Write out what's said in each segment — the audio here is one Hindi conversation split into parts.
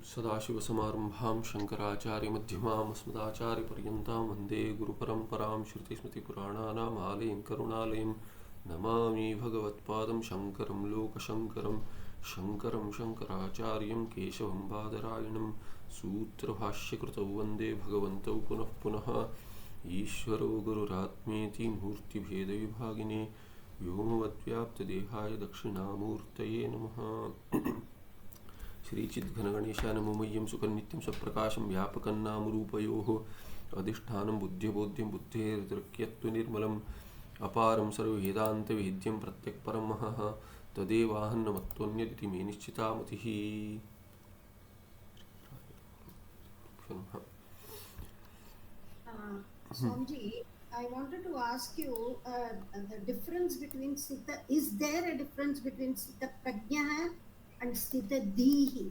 सदाशिवसमारम्भां शङ्कराचार्यमध्यमाम् अस्मदाचार्यपर्यन्तां वन्दे गुरुपरम्परां श्रुतिस्मृतिपुराणानाम् आलयं करुणालयं नमामि भगवत्पादं शङ्करं लोकशङ्करं शङ्करं शङ्कराचार्यं केशवं बादरायणं सूत्रभाष्यकृतौ वन्दे भगवन्तौ पुनः पुनः ईश्वरो गुरुरात्मेति मूर्तिभेदविभागिने व्योमवद्व्याप्तदेहाय दक्षिणामूर्तये नमः। श्रीचिद्घनगणेशाय नमो मह्यं सुखनित्यं सप्रकाशं व्यापकं नामरूपयोः अधिष्ठानं बुद्ध्यबोध्यं बुद्धेर्दृक्यत्वनिर्मलम् अपारं सर्ववेदान्तवेद्यं प्रत्यक्परं महः तदेवाहन्नमत्वन्यदिति मे निश्चिता मतिः। Swamiji, I wanted to ask you the difference between Sthita. Is there a difference between Sthita Prajna and Sthita Dhihi?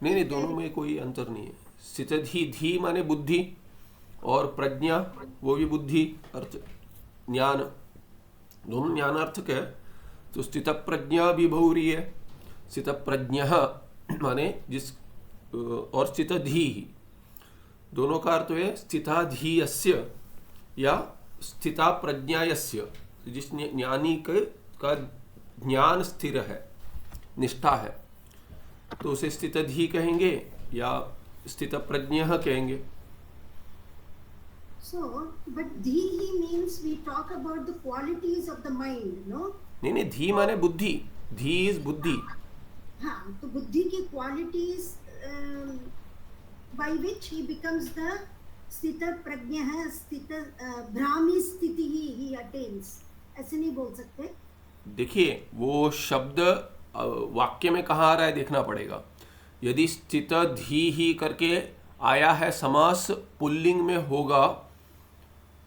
नहीं, दोनों में कोई अंतर नहीं है। स्थित धी माने बुद्धि और प्रज्ञा वो भी बुद्धि अर्थ ज्ञान, दोनों ज्ञानार्थक है। तो स्थित प्रज्ञा भी बहुरी है। स्थित प्रज्ञा माने जिस और स्थित धी दोनों का अर्थ है स्थिता धीयस्य या स्थिता प्रज्ञायस्य। जिस ज्ञानी का ज्ञान स्थिर है, निष्ठा है, तो उसे स्थित धी कहेंगे या स्थित प्रज्ञा कहेंगे। So, but Dhihi means we talk about the qualities of the mind, no? नहीं, धी माने बुद्धि। धी इज बुद्धि। हाँ, तो बुद्धि की qualities by which he becomes the स्थिता प्रज्ञा है, स्थिता भ्रामी स्थिति ही attains, ऐसे नहीं बोल सकते। देखिए वो शब्द वाक्य में कहाँ आ रहा है देखना पड़ेगा। यदि स्थित धी ही करके आया है समास पुल्लिंग में होगा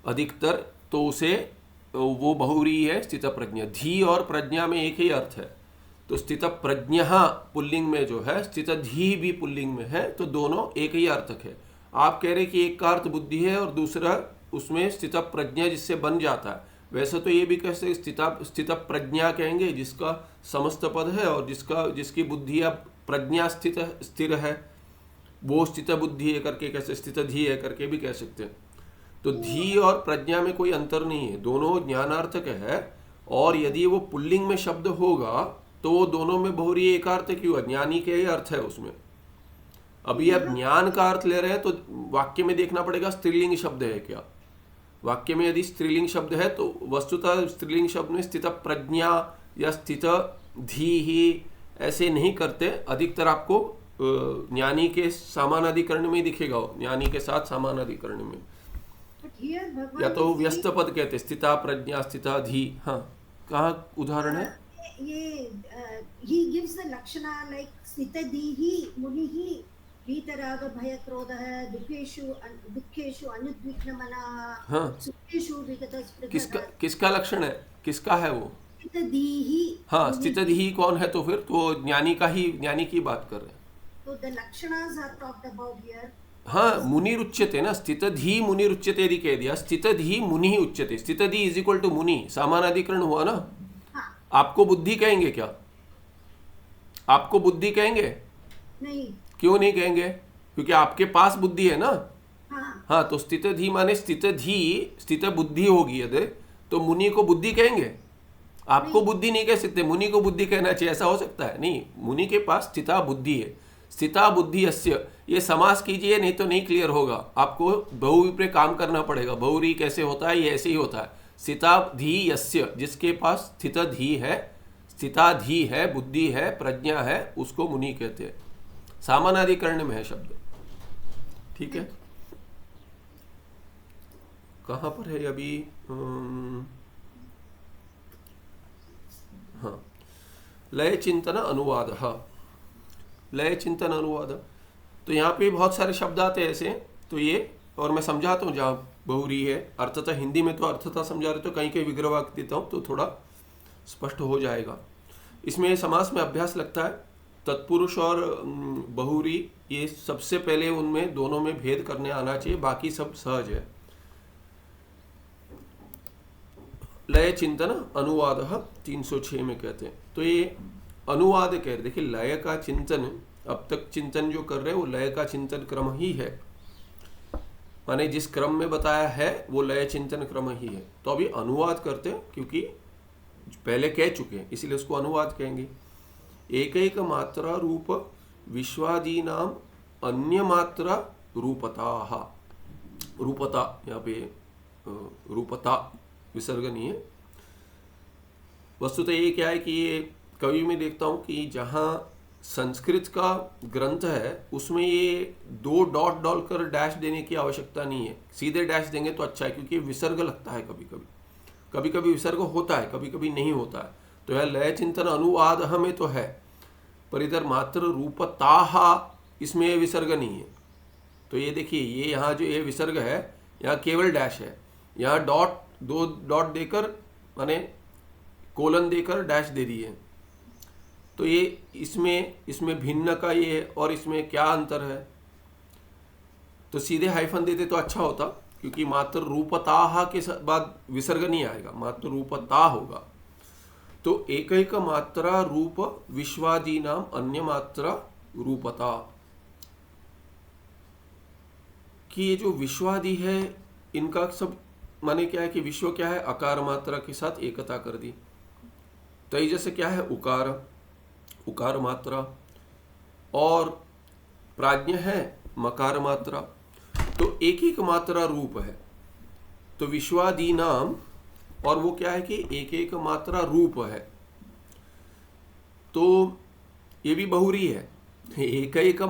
अधिकतर, तो उसे वो बहुरी है स्थित प्रज्ञा। धी और प्रज्ञा में एक ही अर्थ है। तो स्थित प्रज्ञा पुल्लिंग में जो है, स्थित धी भी पुल्लिंग में है, तो दोनों एक ही अर्थक है। आप कह रहे कि एक का अर्थ बुद्धि है और दूसरा उसमें स्थित प्रज्ञा जिससे बन जाता है। वैसे तो ये भी कह सकते स्थित प्रज्ञा कहेंगे जिसका समस्त पद है और जिसकी बुद्धि या प्रज्ञा स्थिर है, वो स्थित बुद्धि है करके कैसे, स्थित धी है करके भी कह सकते हैं। तो धी और प्रज्ञा में कोई अंतर नहीं है, दोनों ज्ञानार्थक है। और यदि वो पुल्लिंग में शब्द होगा तो वो दोनों में बहुरी एकार्थ क्यों है? ज्ञानी के ही अर्थ है उसमें। अभी आप ज्ञान का अर्थ ले रहे हैं तो वाक्य में देखना पड़ेगा स्त्रीलिंग शब्द है क्या। वाक्य में यदि स्त्रीलिंग शब्द है तो वस्तुतः स्त्रीलिंग शब्द में स्थित प्रज्ञा या स्थित धी ही ऐसे नहीं करते। अधिकतर आपको ज्ञानी के समानाधिकरण में दिखेगा, ज्ञानी के साथ समानाधिकरण में, या तो व्यस्त पद कहते स्थिता प्रज्ञा स्थिता धी। हाँ, कहाँ उदाहरण है? ये he gives the lakshana like स्थिता धी मुनिः वीतराग भय क्रोधः दुःखेषु अनुद्विग्नमनः सुखेषु विगतस्पृहः। किसका लक्षण है? किसका है वो? स्थित धी। हाँ, स्थित धी कौन है? तो फिर तो ज्ञानी की बात कर रहे हैं। तो the lakshanas are talked about here. हाँ, मुनिरुच्यते ना, स्थित धी मुनिरुच्यते यदि कह दिया, स्थित धी मुनि उच्यते। स्थित धी इज इक्वल टू मुनि, समानाधिकरण हुआ ना। हाँ। आपको बुद्धि कहेंगे क्या? आपको बुद्धि कहेंगे? नहीं। क्यों नहीं कहेंगे? क्योंकि आपके पास बुद्धि है ना। हाँ, तो स्थित धी माने स्थित बुद्धि होगी यदि, तो मुनि को बुद्धि कहेंगे। आपको बुद्धि नहीं कह सकते, मुनि को बुद्धि कहना चाहिए, ऐसा हो सकता है? नहीं, मुनि के पास स्थिता बुद्धि है। स्थिता बुद्धि अस्य, ये समास कीजिए, नहीं तो नहीं क्लियर होगा। आपको बहुवी पे काम करना पड़ेगा। बहुरी कैसे होता है? ये ऐसे ही होता है। स्थिता धी यस्य, जिसके पास स्थित धी है, स्थिता धी है, बुद्धि है, प्रज्ञा है, उसको मुनि कहते हैं। सामानाधिकरण में है शब्द, ठीक है। कहाँ पर है अभी? हाँ, लय चिंतन अनुवाद। लय चिंतन अनुवाद, तो यहाँ पे बहुत सारे शब्द आते हैं ऐसे। तो ये, और मैं समझाता हूँ जहाँ बहुरी है अर्थतः, हिंदी में तो अर्थतः समझा रहे तो कहीं कहीं विग्रह वाक्य देता हूँ तो थोड़ा स्पष्ट हो जाएगा। इसमें समास में अभ्यास लगता है। तत्पुरुष और बहुरी, ये सबसे पहले उनमें दोनों में भेद करने आना चाहिए, बाकी सब सहज है। लय चिंतन अनुवाद 306 में कहते हैं। तो ये अनुवाद कह रहे, देखिए लय का चिंतन अब तक चिंतन जो कर रहे हैं वो लय का चिंतन क्रम ही है, माने जिस क्रम में बताया है वो लय चिंतन क्रम ही है। तो अभी अनुवाद करते हैं, क्योंकि पहले कह चुके हैं इसलिए उसको अनुवाद कहेंगे। एक एक मात्रा रूप विश्वादीनाम अन्य मात्रा रूपता, रूपता यहाँ पे रूपता विसर्ग नहीं है। वस्तुतः ये क्या है कि ये कवि में देखता हूँ कि जहाँ संस्कृत का ग्रंथ है उसमें ये 2 डॉट डालकर डैश देने की आवश्यकता नहीं है, सीधे डैश देंगे तो अच्छा है, क्योंकि विसर्ग लगता है कभी कभी विसर्ग होता है, कभी कभी नहीं होता है। तो यह लय चिंतन अनुवाद हमें तो है, पर इधर मात्र रूपताहा इसमें विसर्ग नहीं है। तो ये देखिए, ये यहाँ जो ये विसर्ग है यहाँ केवल डैश है, यहाँ डॉट 2 डॉट देकर माने कोलन देकर डैश दे दी है। तो ये इसमें भिन्न का ये और इसमें क्या अंतर है? तो सीधे हाइफन देते तो अच्छा होता, क्योंकि मात्र रूपताहा के बाद विसर्ग नहीं आएगा, मात्र रूपता होगा। तो एक एक मात्रा रूप विश्वादी नाम अन्य मात्रा रूपता, कि ये जो विश्वादी है इनका सब माने क्या है कि विश्व क्या है, अकार मात्रा के साथ एकता कर दी। तो जैसे क्या है, उकार मात्रा, और प्राज्ञ है मकार मात्रा। तो एक एक मात्रा रूप है, तो विश्वादी नाम, और वो क्या है कि एक एक मात्रा रूप है। तो ये भी बहुरी है, एक एक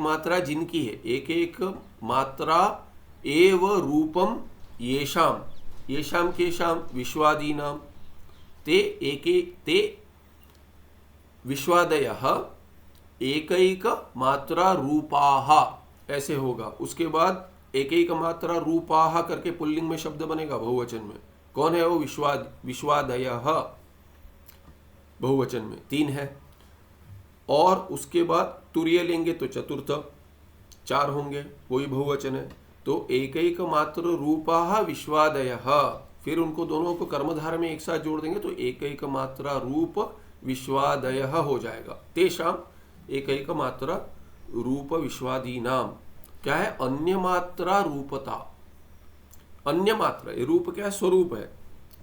मात्रा जिनकी है, एक एक मात्रा एव रूपम येषाम केषाम विश्वादीनाम ते विश्वादयः एकैक मात्रा रूपाः, ऐसे होगा। उसके बाद एक एक मात्रा रूपाः करके पुल्लिंग में शब्द बनेगा बहुवचन में। कौन है वो? विश्वादयः बहुवचन में 3 है। और उसके बाद तुरीय लेंगे तो चतुर्थ 4 होंगे, वही बहुवचन है। तो एक एक मात्र रूपाः विश्वादयः, फिर उनको दोनों को कर्मधार में एक साथ जोड़ देंगे तो एक एक मात्रा रूप विश्वादयः हो जाएगा। तेषाम एक एक मात्रा रूप विश्वादीनाम क्या है? अन्य मात्रा रूपता। अन्य मात्रा, ये रूप क्या है? स्वरूप है।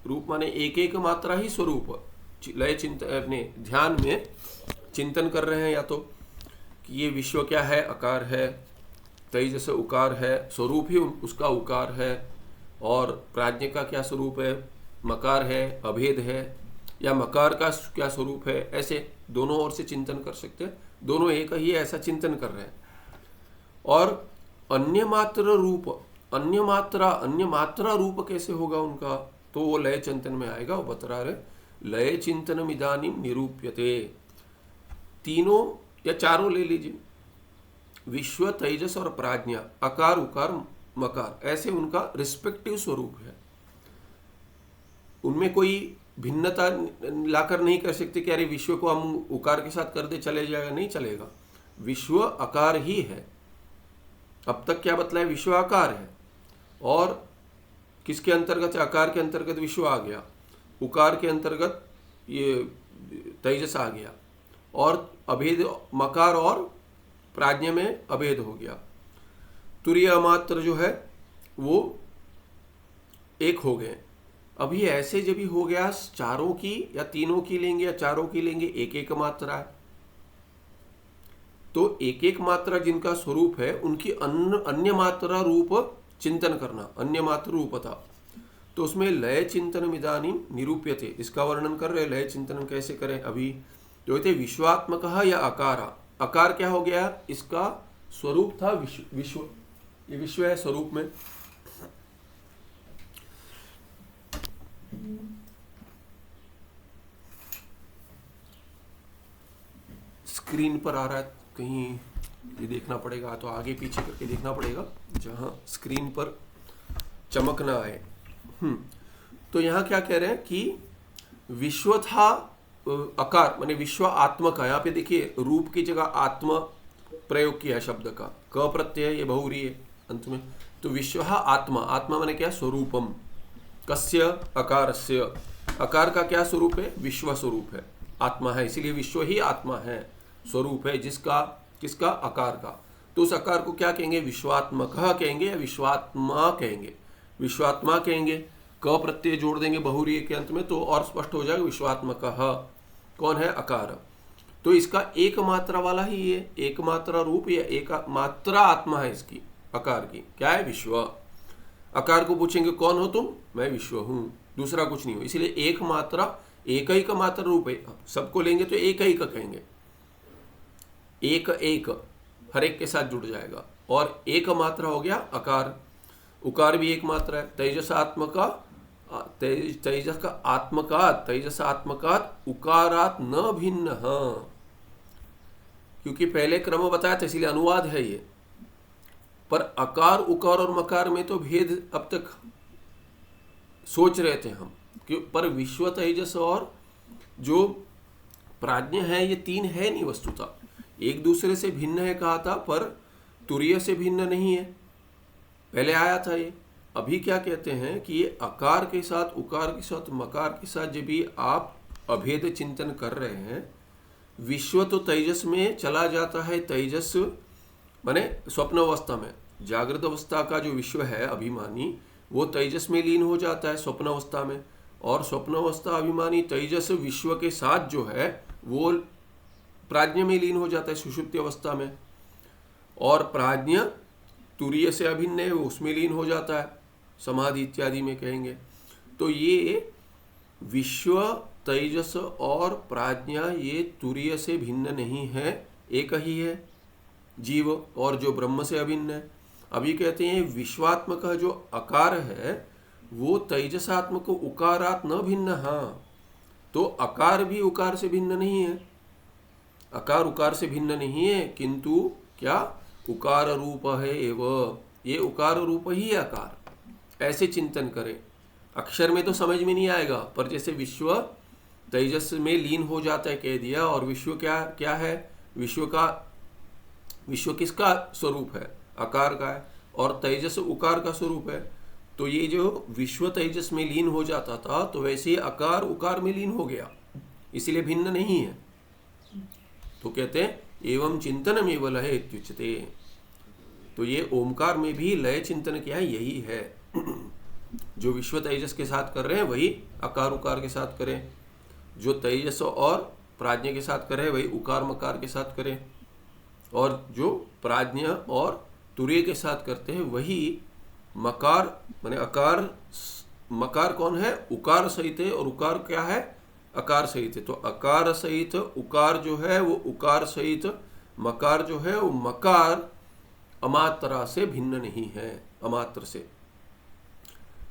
रूप माने एक एक मात्रा ही स्वरूप। लय चिंतन अपने ध्यान में चिंतन कर रहे हैं, या तो कि ये विश्व क्या है? अकार है। तई जैसे उकार है, स्वरूप ही उसका उकार है। और प्राज्ञ का क्या स्वरूप है? मकार है, अभेद है। या मकार का क्या स्वरूप है? ऐसे दोनों ओर से चिंतन कर सकते हैं, दोनों एक ही ऐसा चिंतन कर रहे हैं। और अन्य मात्र रूप, अन्य मात्रा रूप कैसे होगा उनका? तो वो लय चिंतन में आएगा। वो बता रहे लय चिंतनम इदानीम निरूप्यते। तीनों या चारों ले लीजिए, विश्व, तेजस और प्राज्ञा, अकार उकार मकार, ऐसे उनका रिस्पेक्टिव स्वरूप है। उनमें कोई भिन्नता लाकर नहीं कर सकते कि अरे विश्व को हम उकार के साथ कर दे चले जाएगा, नहीं चलेगा। विश्व अकार ही है। अब तक क्या बतलाया? विश्व आकार है। और किसके अंतर्गत? आकार के अंतर्गत विश्व आ गया, उकार के अंतर्गत ये तेजस आ गया, और अभेद मकार और प्राज्ञ में अभेद हो गया। तुरीय अमात्र जो है वो एक हो गए। अभी ऐसे जब भी हो गया, चारों की या तीनों की लेंगे या चारों की लेंगे, एक एक मात्रा है। तो एक एक मात्रा जिनका स्वरूप है उनकी अन्य मात्रा रूप चिंतन करना, अन्य मात्र रूपता। तो उसमें लय चिंतन इदानीम निरूप्यते, इसका वर्णन कर रहे। लय चिंतन कैसे करें? अभी जो थे विश्वात्मक या अकार। अकार क्या हो गया? इसका स्वरूप था विश्व, ये विश्व है स्वरूप में। स्क्रीन पर आ रहा है कहीं, ये देखना पड़ेगा, तो आगे पीछे करके देखना पड़ेगा जहां स्क्रीन पर चमक ना आए। तो यहाँ क्या कह रहे हैं कि विश्व था अकार, माने विश्व आत्मक है। यहाँ पे देखिए रूप की जगह आत्म प्रयोग किया है शब्द का, क प्रत्यय, ये बहुरी है अंत में। तो विश्व आत्मा, आत्मा माने क्या? स्वरूपम। कस्य? अकारस्य। अकार का क्या स्वरूप है? विश्व स्वरूप है, आत्मा है, इसीलिए विश्व ही आत्मा है। स्वरूप है, जिसका, किसका, आकार का। तो उस आकार को क्या कहेंगे, विश्वात्मक कहेंगे या विश्वात्मा कहेंगे। विश्वात्मा कहेंगे, क प्रत्यय जोड़ देंगे बहुरीय के अंत में तो और स्पष्ट हो जाएगा। विश्वात्मक कौन है, आकार। तो इसका एक मात्रा वाला ही ये एक मात्रा रूप या एक मात्रा आत्मा है इसकी, आकार की, क्या है, विश्व। आकार को पूछेंगे कौन हो तुम, मैं विश्व हूं, दूसरा कुछ नहीं हो। इसलिए एक मात्रा, एक ही का मात्रा रूप है। सबको लेंगे तो एक ही का कहेंगे, एक एक हर एक के साथ जुड़ जाएगा। और एक मात्रा हो गया आकार। उकार भी एक मात्रा है। तेजसात्मका, तेजस का आत्मकात, तेजसात्मकात उकारात न भिन्न, क्योंकि पहले क्रम बताया था इसलिए अनुवाद है ये। पर अकार, उकार और मकार में तो भेद अब तक सोच रहे थे हम, पर विश्व, तेजस और जो प्राज्ञ है ये तीन है नहीं वस्तुतः, एक दूसरे से भिन्न है कहा था, पर तुरीय से भिन्न नहीं है, पहले आया था ये। अभी क्या कहते हैं कि ये अकार के साथ, उकार के साथ, मकार के साथ जब भी आप अभेद चिंतन कर रहे हैं, विश्व तो तेजस में चला जाता है। तेजस माने स्वप्न अवस्था में, जागृत अवस्था का जो विश्व है अभिमानी, वो तेजस में लीन हो जाता है स्वप्न अवस्था में। और स्वप्न अवस्था अभिमानी तेजस विश्व के साथ जो है वो प्राज्ञ में लीन हो जाता है सुषुप्ति अवस्था में। और प्राज्ञ तुरीय से अभिन्न है, वो उसमें लीन हो जाता है समाधि इत्यादि में कहेंगे। तो ये विश्व, तेजस और प्राज्ञा ये तुरीय से भिन्न नहीं है, एक ही है जीव, और जो ब्रह्म से अभिन्न है। अभी कहते हैं विश्वात्मक जो आकार है वो तेजसात्मक उकारात न भिन्न। तो आकार भी उकार से भिन्न नहीं है, आकार उकार से भिन्न नहीं है, किंतु क्या, उकार रूप है एवं, ये उकार रूप ही आकार। ऐसे चिंतन करें। अक्षर में तो समझ में नहीं आएगा, पर जैसे विश्व तेजस में लीन हो जाता है कह दिया, और विश्व क्या क्या है, विश्व किसका स्वरूप है, आकार का है, और तेजस उकार का स्वरूप है। तो ये जो विश्व तेजस में लीन हो जाता था, तो वैसे आकार उकार में लीन हो गया, इसलिए भिन्न नहीं है। तो कहते हैं एवं चिंतनम एवं लय इत्युच्यते। तो ये ओमकार में भी लय चिंतन क्या है, यही है। जो विश्व तेजस के साथ कर रहे हैं वही आकार उकार के साथ करें, जो तेजस और प्राज्ञ के साथ करें वही उकार मकार के साथ करें, और जो प्राज्ञ और तुरीय के साथ करते हैं वही मकार माने आकार। मकार कौन है, उकार सहित है, और उकार क्या है, आकार सहित है। तो आकार सहित उकार जो है वो उकार सहित मकार जो है वो मकार अमात्रा से भिन्न नहीं है, अमात्र से।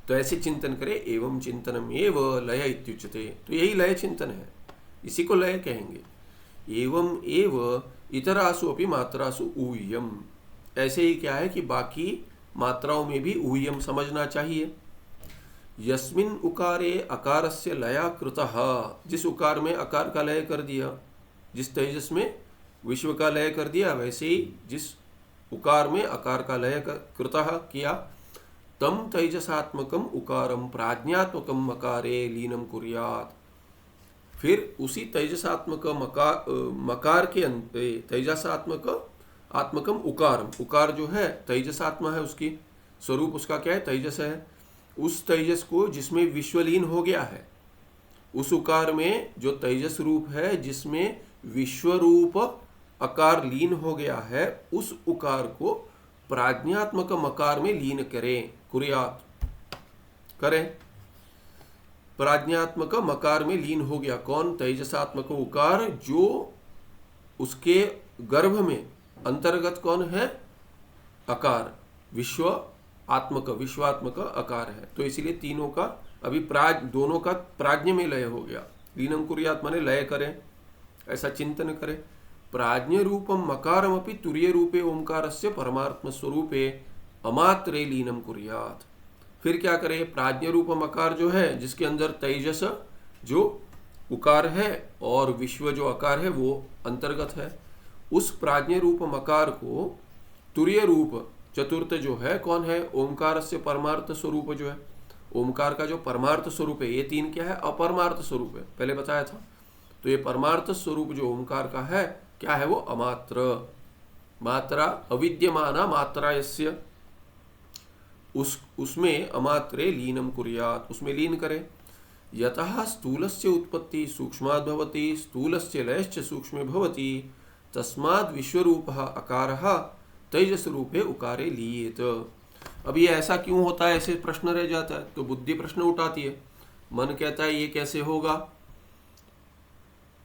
तो ऐसे चिंतन करें। एवं चिंतनम एव लय इत्युच्यते। तो यही लय चिंतन है, इसी को लय कहेंगे। एवं एव इतरासु अपि मात्रासु ऊह्यम। ऐसे ही क्या है कि बाकी मात्राओं में भी ऊह्यम समझना चाहिए। यस्मिन उकारे अकारस्य लया कृतः। जिस उकार में आकार का लय कर दिया, जिस तेजस में विश्व का लय कर दिया, वैसे ही जिस उकार में आकार का लय कृतः किया, तम तेजसात्मकम उकारम प्राज्ञात्मकम मकारे लीनम कुर्यात्। फिर उसी तेजसात्मक मकार के अंत तेजसात्मक आत्मकम उकारम, उकार जो है तेजसात्मा है, उसकी स्वरूप उसका क्या है, तेजस है। उस तेजस को जिसमें विश्वलीन हो गया है, उस उकार में जो तेजस रूप है जिसमें विश्व रूप आकार लीन हो गया है, उस उकार को प्राज्ञात्मक मकार में लीन करें, कुर्यात करें। प्राज्ञात्मक मकार में लीन हो गया कौन, तेजसात्मक उकार, जो उसके गर्भ में अंतर्गत कौन है, आकार, विश्व आत्मक, विश्वात्मक आकार है। तो इसीलिए तीनों का अभी दोनों का प्राज्ञ में लय हो गया। लीनम कुर्यात माने लय करें, ऐसा चिंतन करें। प्राज्ञ रूपम मकारम अपि तुरीय रूपे ओंकारस्य परमात्म स्वरूपे अमात्रे लीनम कुर्यात। फिर क्या करें, प्राज्ञ रूप मकार जो है जिसके अंदर तेजस जो उकार है और विश्व जो आकार है वो अंतर्गत है, उस प्राज्ञ रूप मकार को तुरीय रूप चतुर्थ जो है कौन है, ओंकार से परमार्थ स्वरूप जो है, ओंकार का जो परमार्थ स्वरूप है, ये तीन क्या है, अपरमार्थ स्वरूप है, पहले बताया था। तो ये परमार्थ स्वरूप जो ओंकार का है क्या है वो? अमात्र। मात्रा अविद्यमाना मात्रा यस्य, उसमें अमात्रे लीनम कुर्यात्, उसमें लीन करे। यतः स्थूलस्य उत्पत्ति सूक्ष्माद् भवति स्थूलस्य लयश्च सूक्ष्मे भवति तस्माद् विश्वरूपः अकारः तेजस रूपे उकारे लीयेत। अब ये ऐसा क्यों होता है, ऐसे प्रश्न रह जाता है, तो बुद्धि प्रश्न उठाती है। मन कहता है ये कैसे होगा,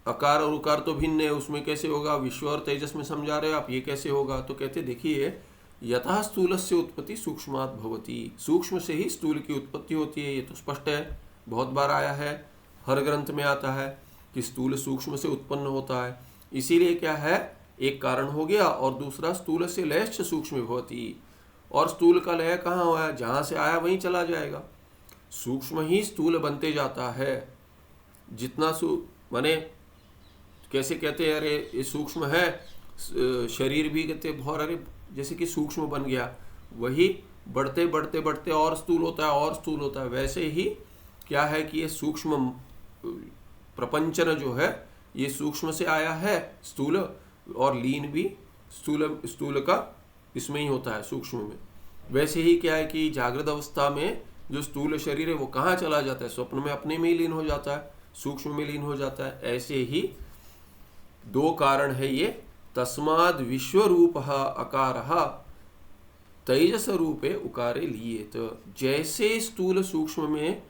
अकार और उकार तो भिन्न है, उसमें कैसे होगा? विश्व और तेजस में समझा रहे हो आप, ये कैसे होगा? तो कहते देखिए, यथा स्थूलस्य उत्पत्ति सूक्ष्मात् भवति, सूक्ष्म से ही स्थूल की उत्पत्ति होती है। ये तो स्पष्ट है, बहुत बार आया है, हर ग्रंथ में आता है कि स्थूल सूक्ष्म से उत्पन्न होता है। इसीलिए क्या है, एक कारण हो गया, और दूसरा स्थूल से लयश्च सूक्ष्म भवति, और स्थूल का लय कहाँ हुआ है? जहाँ से आया वहीं चला जाएगा। सूक्ष्म ही स्थूल बनते जाता है। जितना माने कैसे कहते हैं, अरे ये सूक्ष्म है, शरीर भी कहते बहुत, अरे जैसे कि सूक्ष्म बन गया, वही बढ़ते बढ़ते बढ़ते और स्थूल होता है और स्थूल होता है। वैसे ही क्या है कि ये सूक्ष्म प्रपंचन जो है ये सूक्ष्म से आया है स्थूल, और लीन भी स्थूल का इसमें ही होता है, सूक्ष्म में। वैसे ही क्या है कि जागृत अवस्था में जो स्थूल शरीर है वो कहाँ चला जाता है? स्वप्न में अपने में ही लीन हो जाता है, सूक्ष्म में लीन हो जाता है। ऐसे ही दो कारण है ये। तस्माद् विश्वरूपः अकारः तेजस रूपे उकारे लियेत। जैसे स्थूल सूक्ष्म में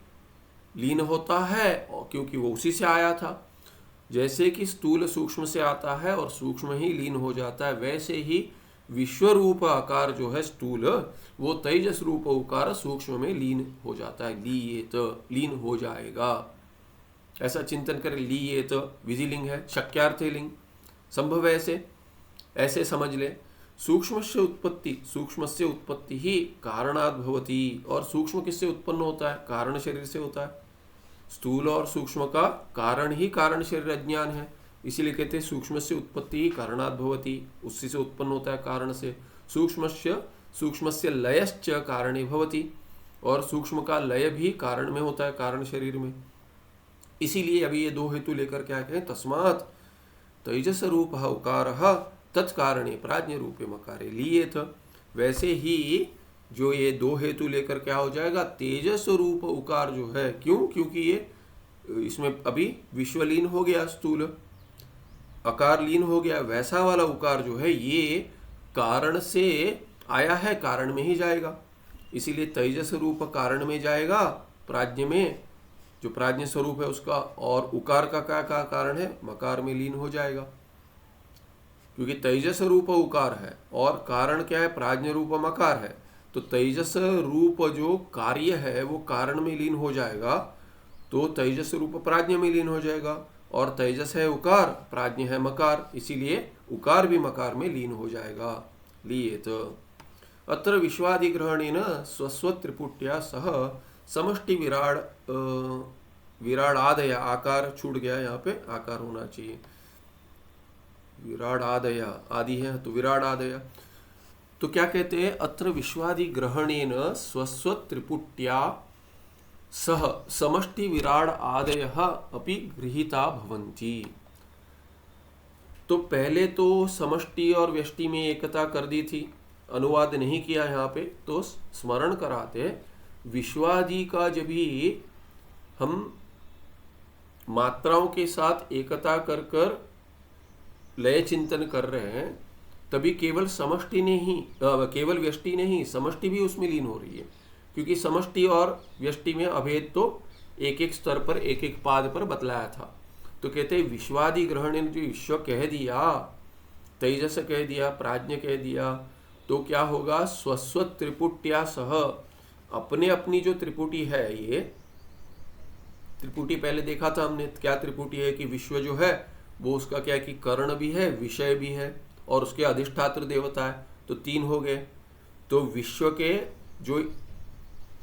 लीन होता है, क्योंकि वो उसी से आया था, जैसे कि स्थूल सूक्ष्म से आता है और सूक्ष्म ही लीन हो जाता है, वैसे ही विश्वरूप आकार जो है स्थूल, वो तेजस रूप उकार सूक्ष्म में लीन हो जाता है। लियेत, लीन हो जाएगा, ऐसा चिंतन करें। लियेत विधिलिंग है, शक्यार्थे लिंग, संभव है, ऐसे समझ ले। सूक्ष्मस्य उत्पत्ति, सूक्ष्मस्य उत्पत्ति ही कारणात् भवति, और सूक्ष्म किससे उत्पन्न होता है? कारण शरीर से होता है। स्थूल और सूक्ष्म का कारण ही कारण शरीर अज्ञान है, इसीलिए कहते हैं सूक्ष्मस्य उत्पत्ति ही कारणात् भवति, उसी से उत्पन्न होता है, कारण से। सूक्ष्मस्य लयश्च कारणे भवति, और सूक्ष्म का लय भी कारण में होता है, कारण शरीर में। इसीलिए अभी ये दो हेतु लेकर क्या कहें, तस्मात् तेजस रूप उकारः तत्कारणे प्राज्ञ रूपे मकारे लियेत। वैसे ही जो ये दो हेतु लेकर क्या हो जाएगा, तेजस रूप उकार जो है, क्यों? क्योंकि ये इसमें अभी विश्वलीन हो गया, स्थूल अकार लीन हो गया, वैसा वाला उकार जो है ये कारण से आया है, कारण में ही जाएगा। इसीलिए तेजस रूप कारण में जाएगा, प्राज्ञ में, जो प्राज्ञ स्वरूप है उसका, और उकार का क्या कारण है? मकार में लीन हो जाएगा, क्योंकि तेजस रूप उकार है और कारण क्या है? प्राज्ञ रूप मकार है। तो तेजस रूप जो कार्य है वो कारण में लीन हो जाएगा, तो तेजस रूप प्राज्ञ में लीन हो जाएगा, और तेजस है उकार, प्राज्ञ है मकार, इसीलिए उकार भी मकार में लीन हो जाएगा। लियेत। अत्र विश्वादिग्रहणेन स्वस्व त्रिपुट्या सह समष्टि विराडादय, आकार छूट गया, यहाँ पे आकार होना चाहिए, विराडादय आदि है तो विराडादय। तो क्या कहते हैं, अत्र विश्वादिग्रहणेन स्वस्व त्रिपुट्या सह समष्टि विराड आदयः अपि गृहीता भवन्ति। तो पहले तो समष्टि और व्यष्टि में एकता कर दी थी, अनुवाद नहीं किया यहाँ पे, तो स्मरण कराते विश्वादि का जब भी हम मात्राओं के साथ एकता कर कर लय चिंतन कर रहे हैं, तभी केवल समष्टि नहीं, केवल व्यष्टि नहीं, समष्टि भी उसमें लीन हो रही है, क्योंकि समष्टि और व्यष्टि में अभेद तो एक एक स्तर पर, एक एक पाद पर बतलाया था। तो कहते हैं विश्वादि ग्रहण ने जो विश्व कह दिया, तेजस कह दिया, प्राज्ञ कह दिया, तो क्या होगा, स्वस्व त्रिपुट्या सह, अपने अपनी जो त्रिपुटी है, ये त्रिपुटी पहले देखा था हमने, क्या त्रिपुटी है कि विश्व जो है वो उसका क्या है कि कर्ण भी है, विषय भी है, और उसके अधिष्ठात्र देवता है, तो तीन हो गए। तो विश्व के जो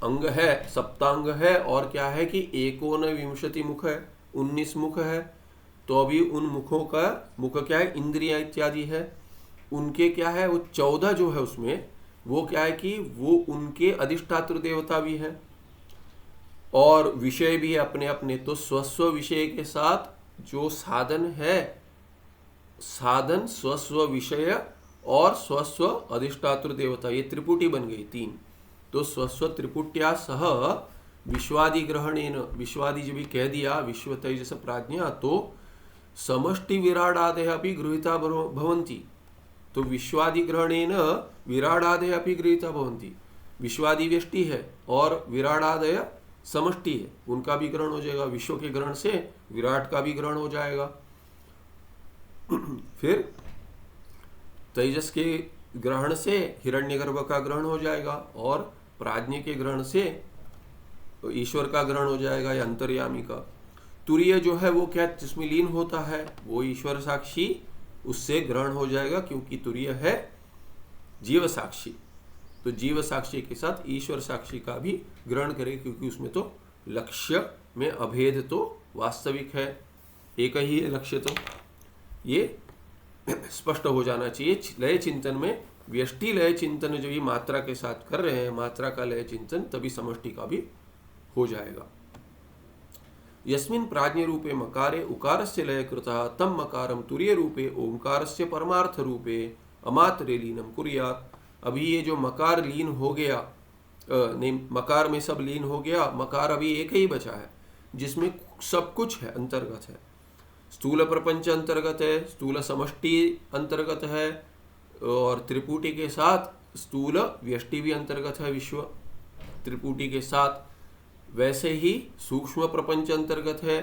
अंग है, सप्तांग है, और क्या है कि 19 मुख है, 19 मुख है। तो अभी उन मुखों का, मुख क्या है, इंद्रिया इत्यादि है, उनके क्या है वो 14 जो है उसमें, वो क्या है कि वो उनके अधिष्ठात्र देवता भी है, और विषय भी है अपने अपने। तो स्वस्व विषय के साथ जो साधन है साधन, स्वस्व विषय और स्वस्व अधिष्ठातृ देवता, ये त्रिपुटी बन गई 3। तो स्वस्व त्रिपुट्या सह विश्वादि ग्रहणेन, विश्वादि जब भी कह दिया विश्व तेजस प्राज्ञा, तो समष्टि विराडादयः अपि गृहीता भवन्ति। तो विश्वादि ग्रहणेन विराडादयः अपि गृहीता भवन्ति। विश्वादि व्यष्टि है और विराडादय समष्टि है, उनका भी ग्रहण हो जाएगा। विश्व के ग्रहण से विराट का भी ग्रहण हो जाएगा। फिर तेजस के ग्रहण से हिरण्यगर्भ का ग्रहण हो जाएगा और प्राज्ञ के ग्रहण से ईश्वर का ग्रहण हो जाएगा या अंतर्यामी का। तुरीय जो है वो क्या जिसमें लीन होता है, वो ईश्वर साक्षी, उससे ग्रहण हो जाएगा, क्योंकि तुरीय है जीव साक्षी। तो जीव साक्षी के साथ ईश्वर साक्षी का भी ग्रहण करेगा, क्योंकि उसमें तो लक्ष्य में अभेद तो वास्तविक है, एक ही है लक्ष्य। तो ये स्पष्ट हो जाना चाहिए। लय चिंतन में व्यष्टि लय चिंतन जो ये मात्रा के साथ कर रहे हैं, मात्रा का लय चिंतन, तभी समष्टि का भी हो जाएगा। यस्मिन् प्राज्ञ रूपे मकारे उकारस्य लय कृतः तम मकारम तुरीय रूपे ओंकारस्य परमार्थ रूपे अमात्रे लीनम कुर्यात्। अभी ये जो मकार लीन हो गया, नहीं, मकार में सब लीन हो गया, मकार अभी एक ही बचा है जिसमें सब कुछ है, अंतर्गत है। स्थूल प्रपंच अंतर्गत है, स्थूल समष्टि अंतर्गत है, और त्रिपुटी के साथ स्थूल व्यष्टि भी अंतर्गत है विश्व त्रिपुटी के साथ। वैसे ही सूक्ष्म प्रपंच अंतर्गत है,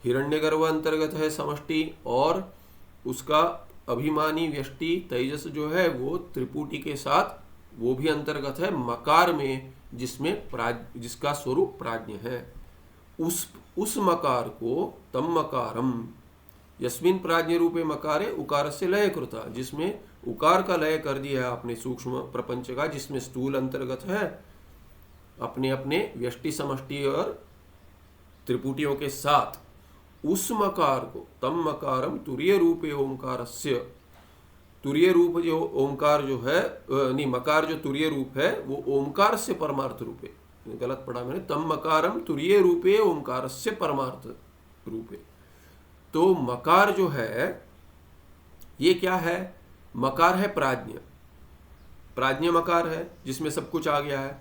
हिरण्यगर्भ अंतर्गत है समष्टि, और उसका अभिमानी व्यष्टि तेजस जो है वो त्रिपुटी के साथ वो भी अंतर्गत है मकार में, जिसका स्वरूप प्राज्ञ है। उस मकार को तम मकारम यस्मिन प्राज्ञ रूपे मकारे उकार से लय कृता, जिसमें उकार का लय कर दिया है आपने सूक्ष्म प्रपंच का, जिसमें स्थूल अंतर्गत है अपने अपने व्यष्टि समष्टि और त्रिपुटियों के साथ। उस मकार को तम मकारम तुरीय रूपे ओंकारस्य, तुरीय रूप जो ओंकार जो है, नहीं, मकार जो तुरीय रूप है वो ओंकार से परमार्थ रूपे, गलत पढ़ा मैंने, तम मकारम तुरीय रूपे ओंकारस्य परमार्थ रूपे। तो मकार जो है ये क्या है? मकार है प्राज्ञ, प्राज्ञ मकार है जिसमें सब कुछ आ गया है।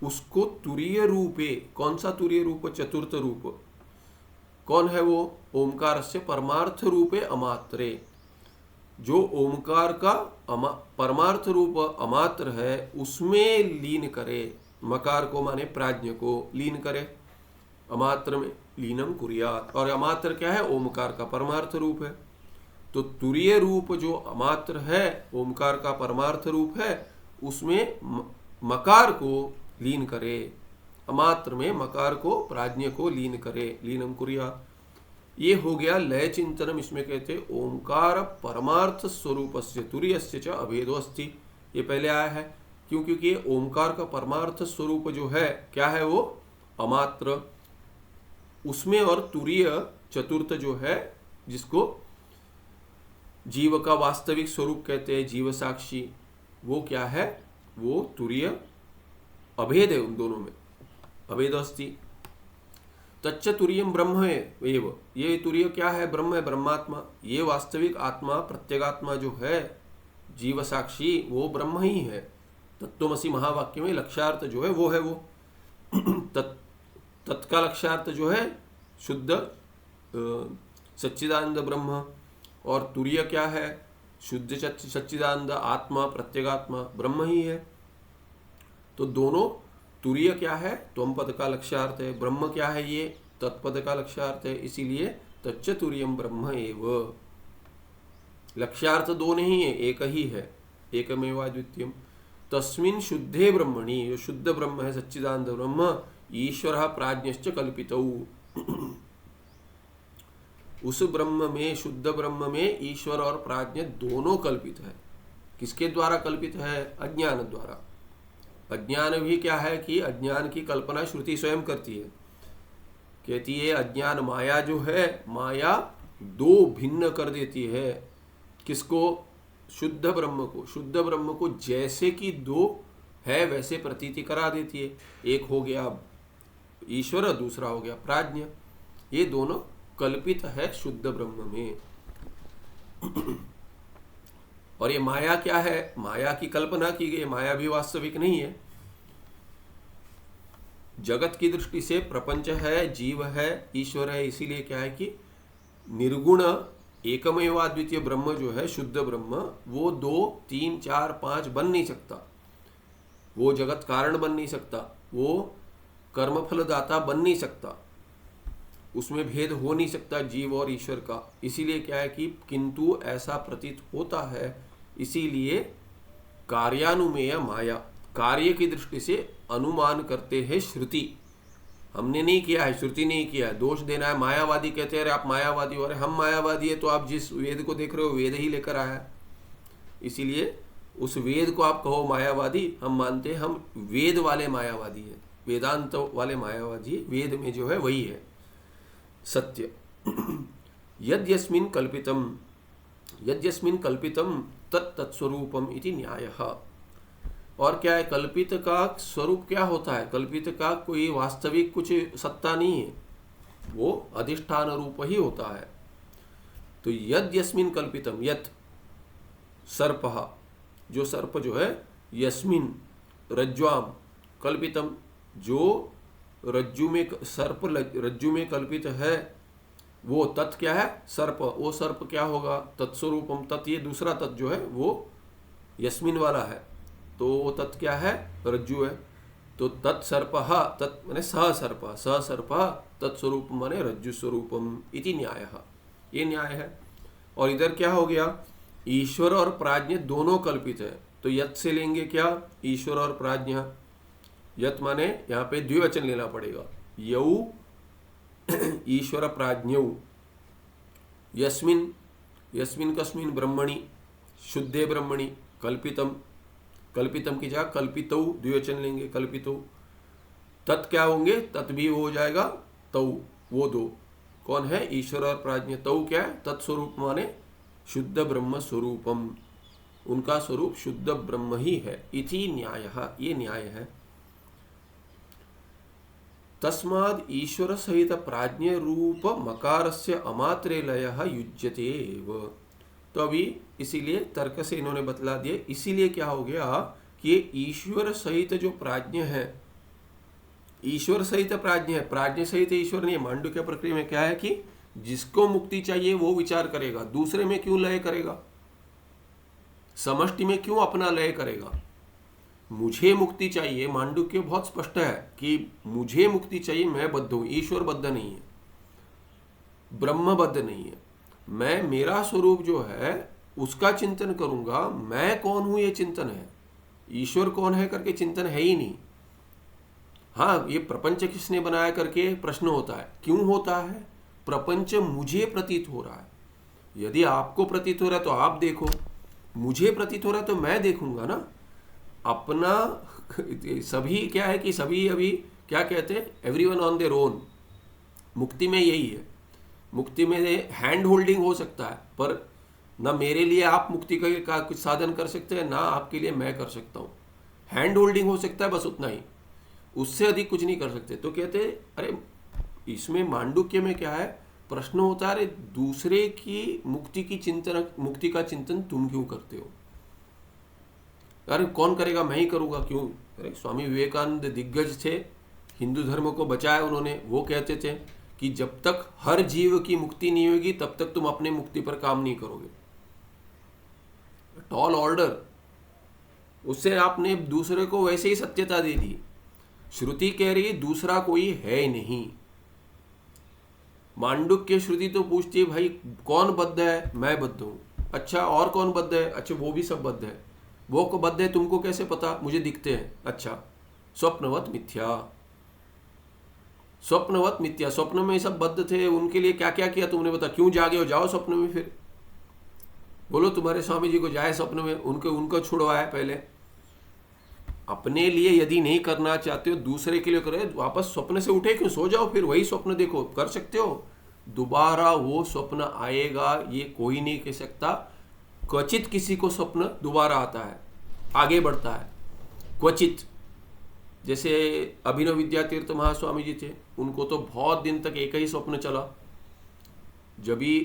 उसको तुरीय रूपे, कौन सा तुरीय रूप? चतुर्थ रूप। कौन है वो? ओमकार से परमार्थ रूपे अमात्रे, जो ओमकार का परमार्थ रूप अमात्र है उसमें लीन करे, मकार को माने प्राज्ञ को लीन करे, अमात्र में लीनम कुर्यात्। और अमात्र क्या है? ओमकार का परमार्थ रूप है। तो तुरीय रूप जो अमात्र है, ओमकार का परमार्थ रूप है, उसमें मकार को लीन करे, अमात्र में मकार को प्राज्ञ को लीन करे, लीनम कुर्यात्। ये हो गया लय चिंतनम। इसमें कहते ओंकार परमार्थ स्वरूपस्य तुरीयस्य च अभेदो अस्ति। ये पहले आया है क्यों? क्योंकि ओंकार का परमार्थ स्वरूप जो है क्या है? वो अमात्र। उसमें और तुरीय चतुर्थ जो है, जिसको जीव का वास्तविक स्वरूप कहते हैं, जीव साक्षी, वो क्या है? वो तुरीय अभेद है, उन दोनों में अभेद अस्ति। तच्च तुरीयम ब्रह्म एव, ये तुरीय क्या है? ब्रह्म है, ब्रह्मात्मा। ये वास्तविक आत्मा, प्रत्यगात्मा जो है, जीव साक्षी, वो ब्रह्म ही है। तत्त्वमसि महावाक्य में लक्ष्यार्थ जो है वो है वो। तत्का लक्ष्यार्थ जो है शुद्ध सच्चिदानंद ब्रह्म, और तुरीय क्या है? शुद्ध सच्चिदानंद आत्मा, प्रत्यगात्मा ब्रह्म ही है। तो दोनों, तुरीय क्या है? त्वम पद का लक्ष्यार्थ है, ब्रह्म क्या है? ये तत्पद का लक्ष्यार्थ है। इसीलिए तच्च तुरीयम ब्रह्म एव। लक्ष्यार्थ दो नहीं है, एक ही है, एकमेव अद्वितीयम। तस्मिन् शुद्धे ब्रह्मणि, जो शुद्ध ब्रह्म है, सच्चिदानंद ब्रह्म, ईश्वर प्राज्ञश्च कल्पितौ। उस ब्रह्म में, शुद्ध ब्रह्म में ईश्वर और प्राज्ञ दोनों कल्पित है। किसके द्वारा कल्पित है? अज्ञान द्वारा। अज्ञान भी क्या है कि अज्ञान की कल्पना श्रुति स्वयं करती है, कहती है अज्ञान माया जो है, माया दो भिन्न कर देती है। किसको? शुद्ध ब्रह्म को। शुद्ध ब्रह्म को जैसे कि दो है वैसे प्रतीति करा देती है। एक हो गया ईश्वर, दूसरा हो गया प्राज्ञ। ये दोनों कल्पित है शुद्ध ब्रह्म में। और ये माया क्या है? माया की कल्पना की गई, माया भी वास्तविक नहीं है। जगत की दृष्टि से प्रपंच है, जीव है, ईश्वर है, इसीलिए क्या है कि निर्गुण एकमेवाद्वितीय ब्रह्म जो है, शुद्ध ब्रह्म, वो 2, 3, 4, 5 बन नहीं सकता। वो जगत कारण बन नहीं सकता, वो कर्मफलदाता बन नहीं सकता, उसमें भेद हो नहीं सकता जीव और ईश्वर का। इसीलिए क्या है कि किंतु ऐसा प्रतीत होता है, इसीलिए कार्यानुमेय माया, कार्य की दृष्टि से अनुमान करते हैं श्रुति। हमने नहीं किया है, श्रुति नहीं किया है। दोष देना है, मायावादी कहते हैं अरे आप मायावादी हो, अरे हम मायावादी है तो आप जिस वेद को देख रहे हो वेद ही लेकर आया है, इसीलिए उस वेद को आप कहो मायावादी। हम मानते हैं हम वेद वाले मायावादी है, वेदांत वाले मायावादी, वेद में जो है वही है सत्य। यद्यस्मिन् कल्पितम तत्तत्स्वरूपम इति न्यायः। और क्या है, कल्पित का स्वरूप क्या होता है? कल्पित का कोई वास्तविक कुछ सत्ता नहीं है, वो अधिष्ठान रूप ही होता है। तो यद्यस्मिन् कल्पितम, यत् सर्पः, जो सर्प जो है, यस्मिन् रज्ज्वाम कल्पितम, जो रज्जु में सर्प रज्जु में कल्पित है, वो तत् क्या है? सर्प। वो सर्प क्या होगा? तत्स्वरूपम। तत् ये दूसरा तत् जो है वो यस्मिन वाला है, तो वो तत् क्या है? रज्जु है। तो तत्सर्पः, तत् माने सह सर्प, सह सर्प तत्स्वरूप माने रज्जु स्वरूपम इति न्यायः, ये न्याय है। और इधर क्या हो गया? ईश्वर और प्राज्ञ दोनों कल्पित है, तो यत् से लेंगे क्या? ईश्वर और प्राज्ञ। यत् माने यहाँ पे द्विवचन लेना पड़ेगा, यौ ईश्वर प्राज्ञौ, यस्मिन्, यस्मिन् कस्मिन् ब्रह्मणि, शुद्धे ब्रह्मणि, कल्पितम, कल्पितम की जगह कल्पितौ द्विवचन लेंगे, कल्पितौ। तत् क्या होंगे? तत् भी हो जाएगा, तौ, वो दो कौन है? ईश्वर और प्राज्ञ। तौ क्या है? तत्स्वरूप माने शुद्ध ब्रह्म स्वरूपम, उनका स्वरूप शुद्ध ब्रह्म ही है। इति न्यायः, ये न्याय है। तस्माद् ईश्वर सहित प्राज्ञ रूप मकारस्य अमात्रे लयः युज्यते एव। तो अभी इसीलिए तर्क से इन्होंने बतला दिया, इसीलिए क्या हो गया कि ये ईश्वर सहित जो प्राज्ञ है, ईश्वर सहित प्राज्ञ है, प्राज्ञ सहित ईश्वर नहीं। मांडुक्य प्रक्रिया में क्या है कि जिसको मुक्ति चाहिए वो विचार करेगा, दूसरे में क्यों लय करेगा, समष्टि में क्यों अपना लय करेगा। मुझे मुक्ति चाहिए, मांडुक्य बहुत स्पष्ट है कि मुझे मुक्ति चाहिए, मैं बद्ध हूं, ईश्वर बद्ध नहीं है, ब्रह्म बद्ध नहीं है। मैं मेरा स्वरूप जो है उसका चिंतन करूंगा, मैं कौन हूं ये चिंतन है, ईश्वर कौन है करके चिंतन है ही नहीं। हाँ, ये प्रपंच किसने बनाया करके प्रश्न होता है। क्यों होता है? प्रपंच मुझे प्रतीत हो रहा है। यदि आपको प्रतीत हो रहा है तो आप देखो, मुझे प्रतीत हो रहा है तो मैं देखूंगा ना अपना। सभी क्या है कि सभी अभी क्या कहते हैं, एवरीवन ऑन देयर ओन। मुक्ति में यही है, मुक्ति में हैंड होल्डिंग हो सकता है, पर ना मेरे लिए आप मुक्ति का कुछ साधन कर सकते हैं, ना आपके लिए मैं कर सकता हूँ। हैंड होल्डिंग हो सकता है, बस उतना ही, उससे अधिक कुछ नहीं कर सकते। तो कहते अरे इसमें मांडुक्य में क्या है, प्रश्न होता है अरे दूसरे की मुक्ति की चिंतन, मुक्ति का चिंतन तुम क्यों करते हो? अरे कौन करेगा, मैं ही करूँगा, क्यों? अरे स्वामी विवेकानंद दिग्गज थे, हिंदू धर्म को बचाया उन्होंने। वो कहते थे कि जब तक हर जीव की मुक्ति नहीं होगी तब तक तुम अपने मुक्ति पर काम नहीं करोगे। टॉल ऑर्डर, उससे आपने दूसरे को वैसे ही सत्यता दे दी। श्रुति कह रही है दूसरा कोई है नहीं। मांडुक्य श्रुति तो पूछती है भाई कौन बद्ध है? मैं बद्ध हूं। अच्छा, और कौन बद्ध है? अच्छा, वो भी सब बद्ध है। वो को बद्ध है तुमको कैसे पता? मुझे दिखते हैं। अच्छा, स्वप्नवत मिथ्या, स्वप्नवत मिथ्या। स्वप्न में सब बद्ध थे, उनके लिए क्या क्या किया तुमने? बता, क्यों जागे हो? जाओ स्वप्न में, फिर बोलो तुम्हारे स्वामी जी को जाए स्वप्न में, उनको छुड़वाया पहले। अपने लिए यदि नहीं करना चाहते हो, दूसरे के लिए करो। वापस स्वप्न से उठे क्यों? सो जाओ, फिर वही स्वप्न देखो, कर सकते हो। दोबारा वो स्वप्न आएगा ये कोई नहीं कह सकता। क्वचित किसी को स्वप्न दोबारा आता है, आगे बढ़ता है, क्वचित। जैसे अभिनव विद्यातीर्थ महास्वामी जी थे, उनको तो बहुत दिन तक एक ही स्वप्न चला। जब भी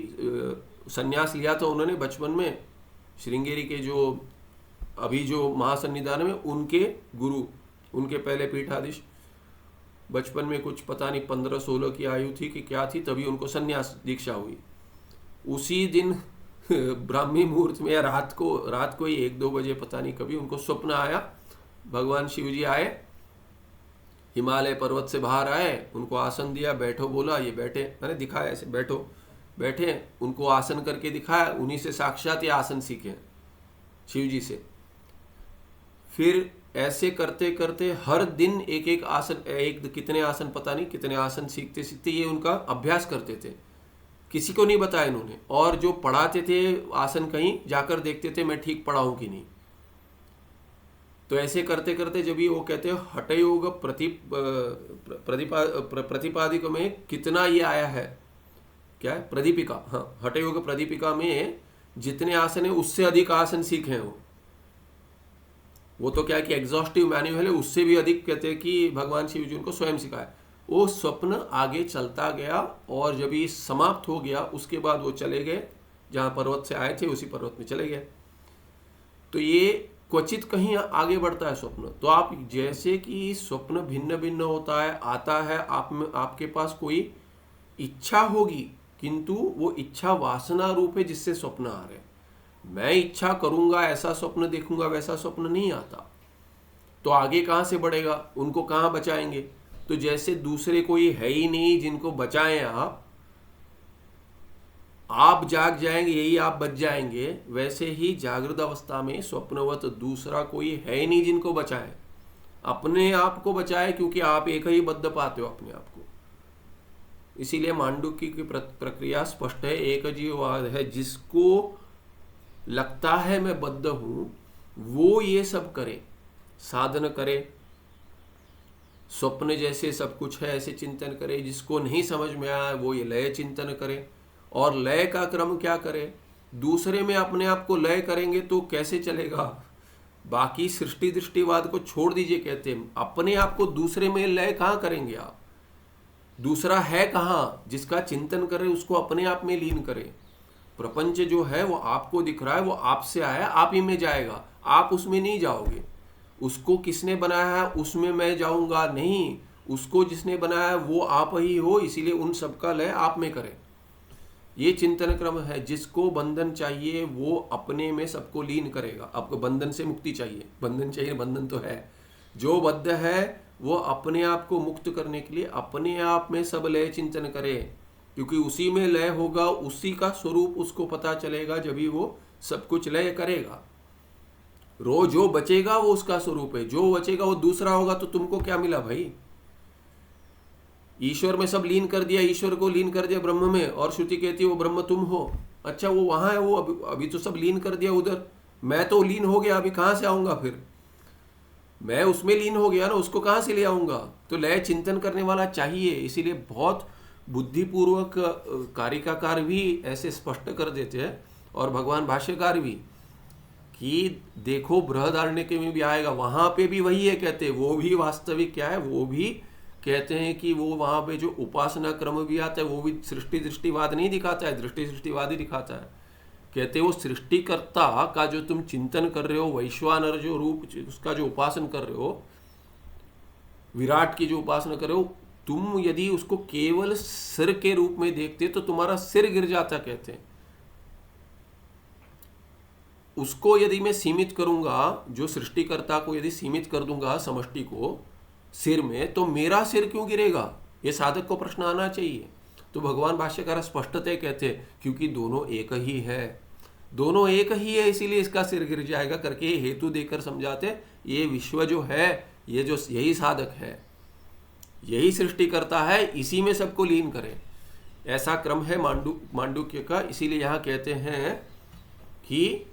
संन्यास लिया था उन्होंने बचपन में, श्रृंगेरी के जो अभी जो महासन्निधान में उनके गुरु, उनके पहले पीठाधीश, बचपन में कुछ पता नहीं 15-16 की आयु थी कि क्या थी, तभी उनको संन्यास दीक्षा हुई। उसी दिन ब्राह्मी मुहूर्त में या रात को ही 1-2 बजे पता नहीं कभी उनको स्वप्न आया, भगवान शिव जी आए, हिमालय पर्वत से बाहर आए, उनको आसन दिया, बैठो बोला, ये बैठे, मैंने दिखाया ऐसे बैठो, बैठे, उनको आसन करके दिखाया, उन्हीं से साक्षात ये आसन सीखे शिव जी से। फिर ऐसे करते करते हर दिन एक एक आसन, कितने आसन पता नहीं कितने आसन सीखते सीखते ये उनका अभ्यास करते थे, किसी को नहीं बताया इन्होंने। और जो पढ़ाते थे आसन कहीं जाकर देखते थे मैं ठीक पढ़ाऊं कि नहीं। तो ऐसे करते करते जब ये वो कहते हैं हठयोग प्रतिपादिक में कितना ये आया है, क्या है, प्रदीपिका, हाँ, हठयोग प्रदीपिका में जितने आसन है उससे अधिक आसन सीखे हैं वो तो क्या है कि एग्जॉस्टिव मैन्युअल है, उससे भी अधिक कहते हैं कि भगवान शिव जी उनको स्वयं सिखाया। वो स्वप्न आगे चलता गया और जब ये समाप्त हो गया उसके बाद वो चले गए जहाँ पर्वत से आए थे, उसी पर्वत में चले गए। तो ये क्वचित कहीं आगे बढ़ता है स्वप्न। तो आप जैसे कि स्वप्न भिन्न भिन्न होता है, आता है आप में, आपके पास कोई इच्छा होगी किंतु वो इच्छा वासना रूप है जिससे स्वप्न आ रहे। मैं इच्छा करूंगा ऐसा स्वप्न देखूंगा वैसा स्वप्न नहीं आता, तो आगे कहाँ से बढ़ेगा, उनको कहाँ बचाएंगे। तो जैसे दूसरे कोई है ही नहीं जिनको बचाएं आप जाग जाएंगे, यही आप बच जाएंगे, वैसे ही जागृत अवस्था में स्वप्नवत दूसरा कोई है ही नहीं जिनको बचाए, अपने आप को बचाए, क्योंकि आप एक ही बद्ध पाते हो अपने आप को। इसीलिए मांडुक्य की प्रक्रिया स्पष्ट है, एक जीववाद है। जिसको लगता है मैं बद्ध हूं वो ये सब करे, साधन करे, स्वप्न जैसे सब कुछ है ऐसे चिंतन करे। जिसको नहीं समझ में आया वो ये लय चिंतन करे। और लय का क्रम क्या करे, दूसरे में अपने आप को लय करेंगे तो कैसे चलेगा। बाकी सृष्टि दृष्टिवाद को छोड़ दीजिए, कहते हैं अपने आप को दूसरे में लय कहाँ करेंगे आप, दूसरा है कहाँ, जिसका चिंतन करे उसको अपने आप में लीन करे। प्रपंच जो है वो आपको दिख रहा है, वो आपसे आया, आप ही में जाएगा, आप उसमें नहीं जाओगे। उसको किसने बनाया है उसमें मैं जाऊंगा नहीं, उसको जिसने बनाया है वो आप ही हो, इसीलिए उन सबका लय आप में करें। ये चिंतन क्रम है। जिसको बंधन चाहिए वो अपने में सबको लीन करेगा। आपको बंधन से मुक्ति चाहिए, बंधन चाहिए, बंधन तो है। जो बद्ध है वो अपने आप को मुक्त करने के लिए अपने आप में सब लय चिंतन करे, क्योंकि उसी में लय होगा, उसी का स्वरूप उसको पता चलेगा, जब भी वो सब कुछ लय करेगा। जो बचेगा वो उसका स्वरूप है, जो बचेगा वो दूसरा होगा। तो तुमको क्या मिला भाई, ईश्वर में सब लीन कर दिया, ईश्वर को लीन कर दिया ब्रह्म में, और श्रुति कहती है वो ब्रह्म तुम हो। अच्छा वो वहां है, वो अभी तो सब लीन कर दिया उधर, मैं तो लीन हो गया, अभी कहां से आऊंगा फिर, मैं उसमें लीन हो गया ना, उसको कहां से ले आऊंगा। तो लय चिंतन करने वाला चाहिए। इसीलिए बहुत बुद्धिपूर्वक कारिकाकार भी ऐसे स्पष्ट कर देते हैं, और भगवान भाष्यकार भी, कि देखो बृहदारण्यक में भी आएगा, वहां पे भी वही है, कहते हैं वो भी वास्तविक क्या है, वो भी कहते हैं कि वो वहां पे जो उपासना क्रम भी आता है वो भी सृष्टि दृष्टिवाद नहीं दिखाता है, दृष्टि सृष्टिवाद ही दिखाता है। कहते हैं वो सृष्टिकर्ता का जो तुम चिंतन कर रहे हो, वैश्वानर जो रूप उसका जो उपासना कर रहे हो, विराट की जो उपासना कर रहे हो, तुम यदि उसको केवल सिर के रूप में देखते तो तुम्हारा सिर गिर जाता। कहते हैं उसको यदि मैं सीमित करूंगा, जो सृष्टिकर्ता को यदि सीमित कर दूंगा समष्टि को सिर में, तो मेरा सिर क्यों गिरेगा, ये साधक को प्रश्न आना चाहिए। तो भगवान भाष्यकार स्पष्टतः कहते हैं क्योंकि दोनों एक ही है, दोनों एक ही है, इसीलिए इसका सिर गिर जाएगा करके हेतु देकर समझाते। ये विश्व जो है, ये जो यही साधक है, यही सृष्टि करता है, इसी में सबको लीन करे। ऐसा क्रम है मांडुक्य का। इसीलिए यहाँ कहते हैं कि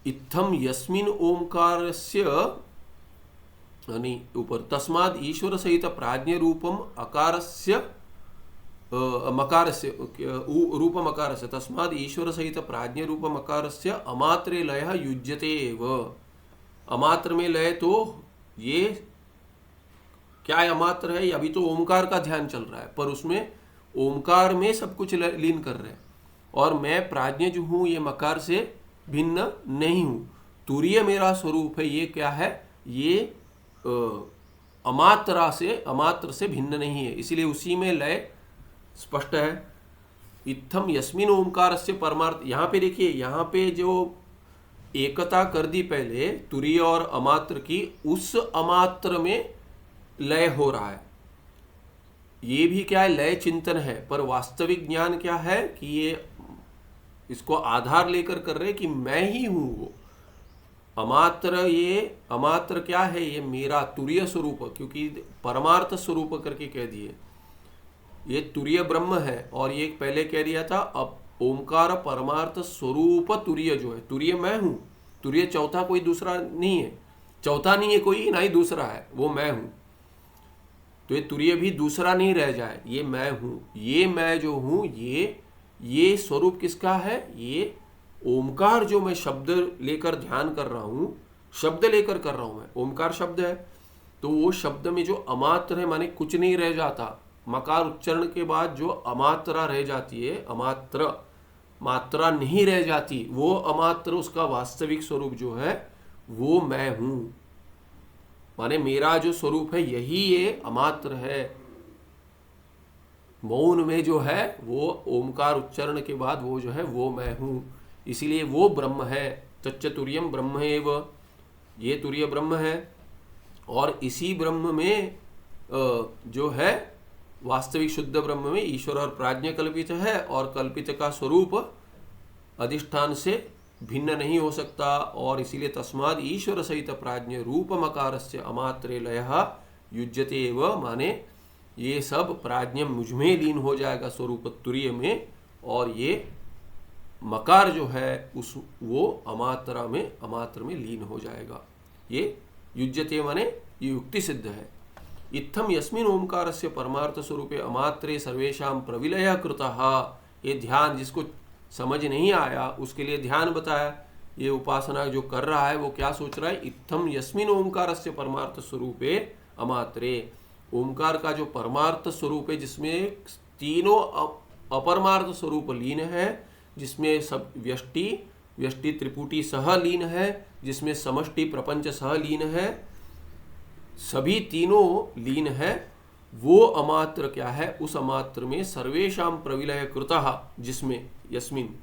इत्थम यस्मिन ओंकारस्य ऊपर तस्माद ईश्वर सहित प्राज्ञ रूपम अकारस्य मकारस्य रूपम अकारस्य तस्माद ईश्वर सहित प्राज्ञ रूपम अकारस्य अमात्रे लय युज्यते एव। अमात्र में लय तो ये क्या है, अमात्र है, अभी तो ओंकार का ध्यान चल रहा है, पर उसमें ओमकार में सब कुछ लीन कर रहे हैं। और मैं प्राज्ञ जो हूँ ये मकार से भिन्न नहीं हूँ। तुरीय मेरा स्वरूप है, ये क्या है, ये अमात्र से भिन्न नहीं है, इसलिए उसी में लय स्पष्ट है। इत्थम यस्मिन ओमकार से परमार्थ, यहाँ पे देखिए, यहाँ पे जो एकता कर दी पहले तुरीय और अमात्र की, उस अमात्र में लय हो रहा है। ये भी क्या है, लय चिंतन है, पर वास्तविक ज्ञान क्या है कि ये इसको आधार लेकर कर रहे कि मैं ही हूं वो अमात्र। ये अमात्र क्या है, ये मेरा तुरीय स्वरूप, क्योंकि परमार्थ स्वरूप करके कह दिए, ये तुरीय ब्रह्म है। और ये पहले कह दिया था, अब ओमकार परमार्थ स्वरूप तुरीय जो है, तुरीय मैं हूं, तुरीय चौथा कोई दूसरा नहीं है, चौथा नहीं है कोई, ना ही दूसरा है, वो मैं हूं। तो ये तुरीय भी दूसरा नहीं रह जाए, ये मैं हूं। ये मैं जो हूं, ये स्वरूप किसका है, ये ओमकार जो मैं शब्द लेकर ध्यान कर रहा हूं, शब्द लेकर कर रहा हूं मैं, ओमकार शब्द है, तो वो शब्द में जो अमात्र है, माने कुछ नहीं रह जाता, मकार उच्चारण के बाद जो अमात्रा रह जाती है, अमात्र मात्रा नहीं रह जाती, वो अमात्र उसका वास्तविक स्वरूप जो है वो मैं हूं। माने मेरा जो स्वरूप है यही ये अमात्र है। मौन में जो है वो ओमकार उच्चारण के बाद वो जो है वो मैं हूं, इसीलिए वो ब्रह्म है। तच्च तुर्यम ब्रह्म एव, ये तुर्य ब्रह्म है। और इसी ब्रह्म में जो है वास्तविक शुद्ध ब्रह्म में ईश्वर और प्राज्ञ कल्पित है, और कल्पित का स्वरूप अधिष्ठान से भिन्न नहीं हो सकता। और इसीलिए तस्माद ईश्वर सहित प्राज्ञ रूप मकारस्य अमात्रे लयः युज्यते एव, माने ये सब प्राज्ञ मुझमें लीन हो जाएगा स्वरूप तुरीय में, और ये मकार जो है उस वो अमात्र में लीन हो जाएगा। ये युज्यते माने ये युक्ति सिद्ध है। इत्थम यस्मिन ओमकारस्य परमार्थ स्वरूपे अमात्रे सर्वेषां प्रविलय कृतः, ये ध्यान जिसको समझ नहीं आया उसके लिए ध्यान बताया। ये उपासना जो कर रहा है वो क्या सोच रहा है, इत्थम यस्मिन ओमकारस्य परमार्थ स्वरूपे अमात्रे, ओमकार का जो परमार्थ स्वरूप है जिसमें तीनों अपरमार्थ स्वरूप लीन है, जिसमें सब व्यष्टि त्रिपुटी सह लीन है, जिसमें समष्टि प्रपंच सह लीन है, सभी तीनों लीन है, वो अमात्र क्या है, उस अमात्र में सर्वेषां प्रविलय कृतः, जिसमें यस्मिन,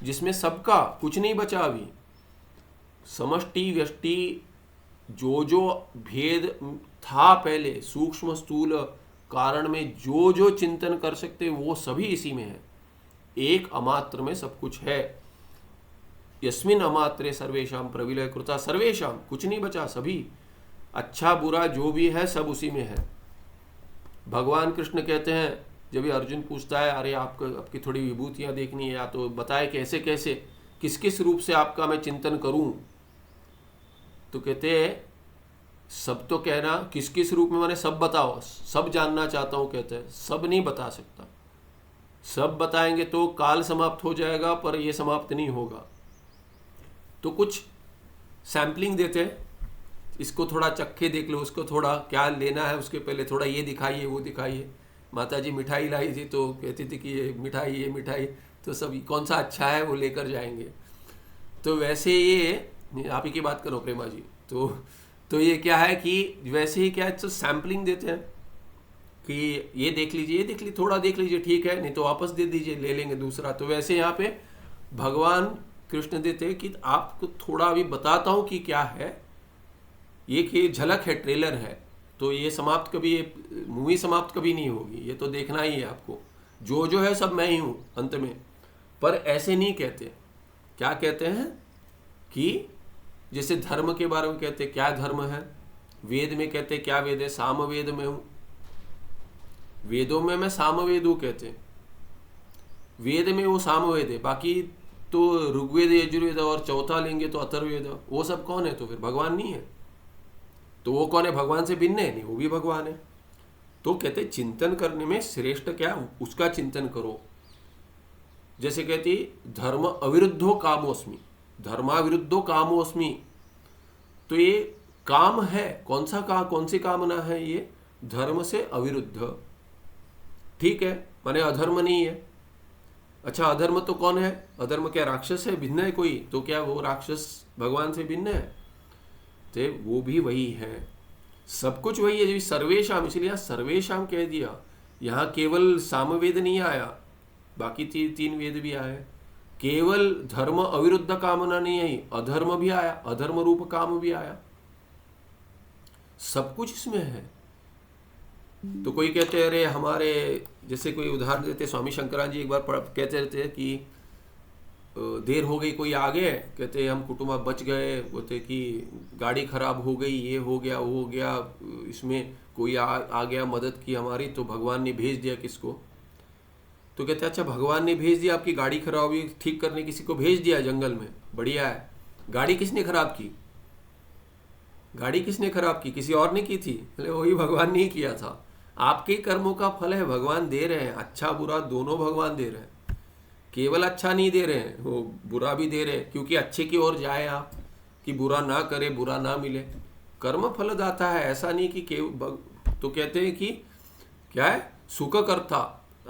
जिसमें सबका कुछ नहीं बचा अभी। समष्टि व्यष्टि जो जो भेद था पहले सूक्ष्म स्थूल कारण में, जो जो चिंतन कर सकते वो सभी इसी में है, एक अमात्र में सब कुछ है। यस्मिन अमात्रे सर्वेषां प्रविलय कृता, सर्वेषां कुछ नहीं बचा, सभी अच्छा बुरा जो भी है सब उसी में है। भगवान कृष्ण कहते हैं, जब भी अर्जुन पूछता है अरे आपकी थोड़ी विभूतियां देखनी है, या तो बताए कैसे कैसे किस किस रूप से आपका मैं चिंतन करूं, तो कहते हैं सब तो कहना, किस किस रूप में, मैंने सब बताओ, सब जानना चाहता हूं। कहते हैं सब नहीं बता सकता, सब बताएंगे तो काल समाप्त हो जाएगा, पर यह समाप्त नहीं होगा। तो कुछ सैम्पलिंग देते हैं, इसको थोड़ा चक्के देख लो, उसको थोड़ा क्या लेना है, उसके पहले थोड़ा ये दिखाइए वो दिखाइए। माता जी मिठाई लाई थी तो कहती थी कि ये मिठाई, तो सब कौन सा अच्छा है वो लेकर जाएंगे। तो वैसे ये आप ही की बात करो प्रेमा जी, तो ये क्या है कि वैसे ही क्या है, तो सैम्पलिंग देते हैं कि ये देख लीजिए, थोड़ा देख लीजिए, ठीक है, नहीं तो वापस दे दीजिए, ले लेंगे दूसरा। तो वैसे यहाँ पे भगवान कृष्ण देते हैं कि आपको थोड़ा अभी बताता हूँ कि क्या है, ये झलक है, ट्रेलर है, तो ये समाप्त कभी, ये मूवी समाप्त कभी नहीं होगी, ये तो देखना ही है आपको, जो है सब मैं ही हूँ अंत में। पर ऐसे नहीं कहते, क्या कहते हैं कि जैसे धर्म के बारे में कहते क्या धर्म है, वेद में कहते क्या वेद है, सामवेद में हूँ, वेदों में मैं सामवेद हूँ कहते, वेद में वो सामवेद है, बाकी तो ऋग्वेद यजुर्वेद और चौथा लेंगे तो अथर्ववेद, वो सब कौन है, तो फिर भगवान नहीं है, तो वो कौन है, भगवान से भिन्न है, नहीं वो भी भगवान है। तो कहते चिंतन करने में श्रेष्ठ क्या, उसका चिंतन करो। जैसे कहती धर्म अविरुद्धो कामोस्मि, धर्माविरुद्धो कामोस्मि, तो ये काम है, कौन सी कामना है, ये धर्म से अविरुद्ध, ठीक है। माने अधर्म नहीं है। अच्छा, अधर्म तो कौन है? अधर्म क्या राक्षस है, भिन्न है कोई? तो क्या वो राक्षस भगवान से भिन्न है? तो वो भी वही है, सब कुछ वही है। जो सर्वेशाम, इसलिए यहाँ सर्वेशाम कह दिया। यहाँ केवल सामवेद नहीं आया, बाकी तीन वेद भी आए। केवल धर्म अविरुद्ध कामना नहीं आई, अधर्म भी आया, अधर्म रूप काम भी आया, सब कुछ इसमें है। तो कोई कहते हैं अरे हमारे, जैसे कोई उदाहरण देते स्वामी शंकराचार्य जी एक बार कहते रहते कि देर हो गई, कोई आ गए, कहते हम कुटुंब बच गए, बोलते कि गाड़ी खराब हो गई, ये हो गया वो हो गया, इसमें कोई आ गया मदद की हमारी, तो भगवान ने भेज दिया किसको? तो कहते अच्छा भगवान ने भेज दिया, आपकी गाड़ी खराब हुई ठीक करने किसी को भेज दिया जंगल में, बढ़िया है। गाड़ी किसने खराब की? गाड़ी किसने खराब की? किसी और ने की थी? बोले वही भगवान ने ही किया था। आपके कर्मों का फल है, भगवान दे रहे हैं, अच्छा बुरा दोनों भगवान दे रहे हैं। केवल अच्छा नहीं दे रहे हैं, वो बुरा भी दे रहे हैं, क्योंकि अच्छे की ओर जाए आप, कि बुरा ना करे, बुरा ना मिले। कर्म फल दाता है, ऐसा नहीं कि तो कहते हैं कि क्या है, सुख करता,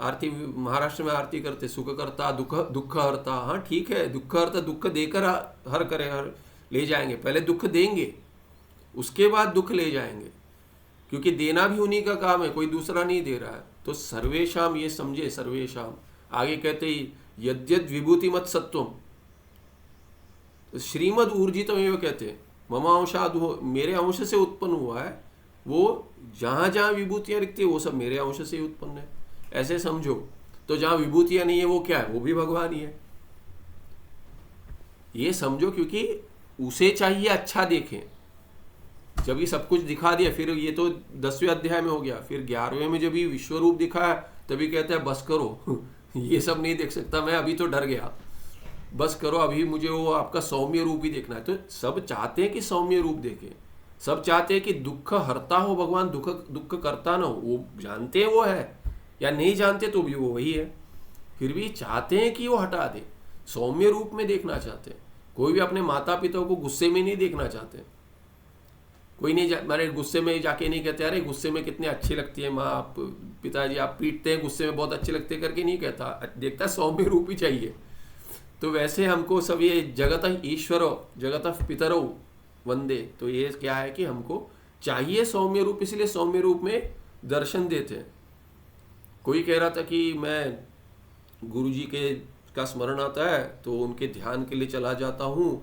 आरती महाराष्ट्र में आरती करते, सुख करता दुख हरता। हाँ ठीक है, दुख हरता, दुख देकर हर करे, हर ले जाएंगे, पहले दुख देंगे उसके बाद दुख ले जाएंगे, क्योंकि देना भी उन्हीं का काम है, कोई दूसरा नहीं दे रहा है। तो सर्वेशाम ये समझे, सर्वेशाम। आगे कहते ही यद्यद विभूति मत सत्वम, तो श्रीमद ऊर्जितम एवं कहते मम अंशाद, मेरे अंश से उत्पन्न हुआ है, वो जहाँ जहाँ विभूतियाँ लिखती है वो सब मेरे अंश से ही उत्पन्न है, ऐसे समझो। तो जहाँ विभूतियाँ नहीं है वो क्या है? वो भी भगवान ही है, ये समझो। क्योंकि उसे चाहिए अच्छा देखें। जब ये सब कुछ दिखा दिया, फिर ये तो 10वें अध्याय में हो गया, फिर 11वें में जब ये विश्व रूप दिखा है तभी कहता है बस करो ये सब नहीं देख सकता मैं, अभी तो डर गया, बस करो, अभी मुझे वो आपका सौम्य रूप ही देखना है। तो सब चाहते हैं कि सौम्य रूप देखें, सब चाहते हैं कि दुख हरता हो भगवान, दुख करता ना हो। वो जानते हैं वो है, या नहीं जानते तो भी वो वही है, फिर भी चाहते हैं कि वो हटा दे, सौम्य रूप में देखना चाहते हैं। कोई भी अपने माता पिता को गुस्से में नहीं देखना चाहते। कोई नहीं मेरे गुस्से में जाके नहीं कहते अरे गुस्से में कितने अच्छी लगती है माँ, आप पिताजी आप पीटते हैं गुस्से में बहुत अच्छे लगते करके नहीं कहता, देखता सौम्य रूप ही चाहिए। तो वैसे हमको सब ये जगत ईश्वरो जगत पितरो वंदे, तो ये क्या है कि हमको चाहिए सौम्य रूप, इसलिए सौम्य रूप में दर्शन देते हैं। कोई कह रहा था कि मैं गुरुजी के का स्मरण आता है तो उनके ध्यान के लिए चला जाता हूँ,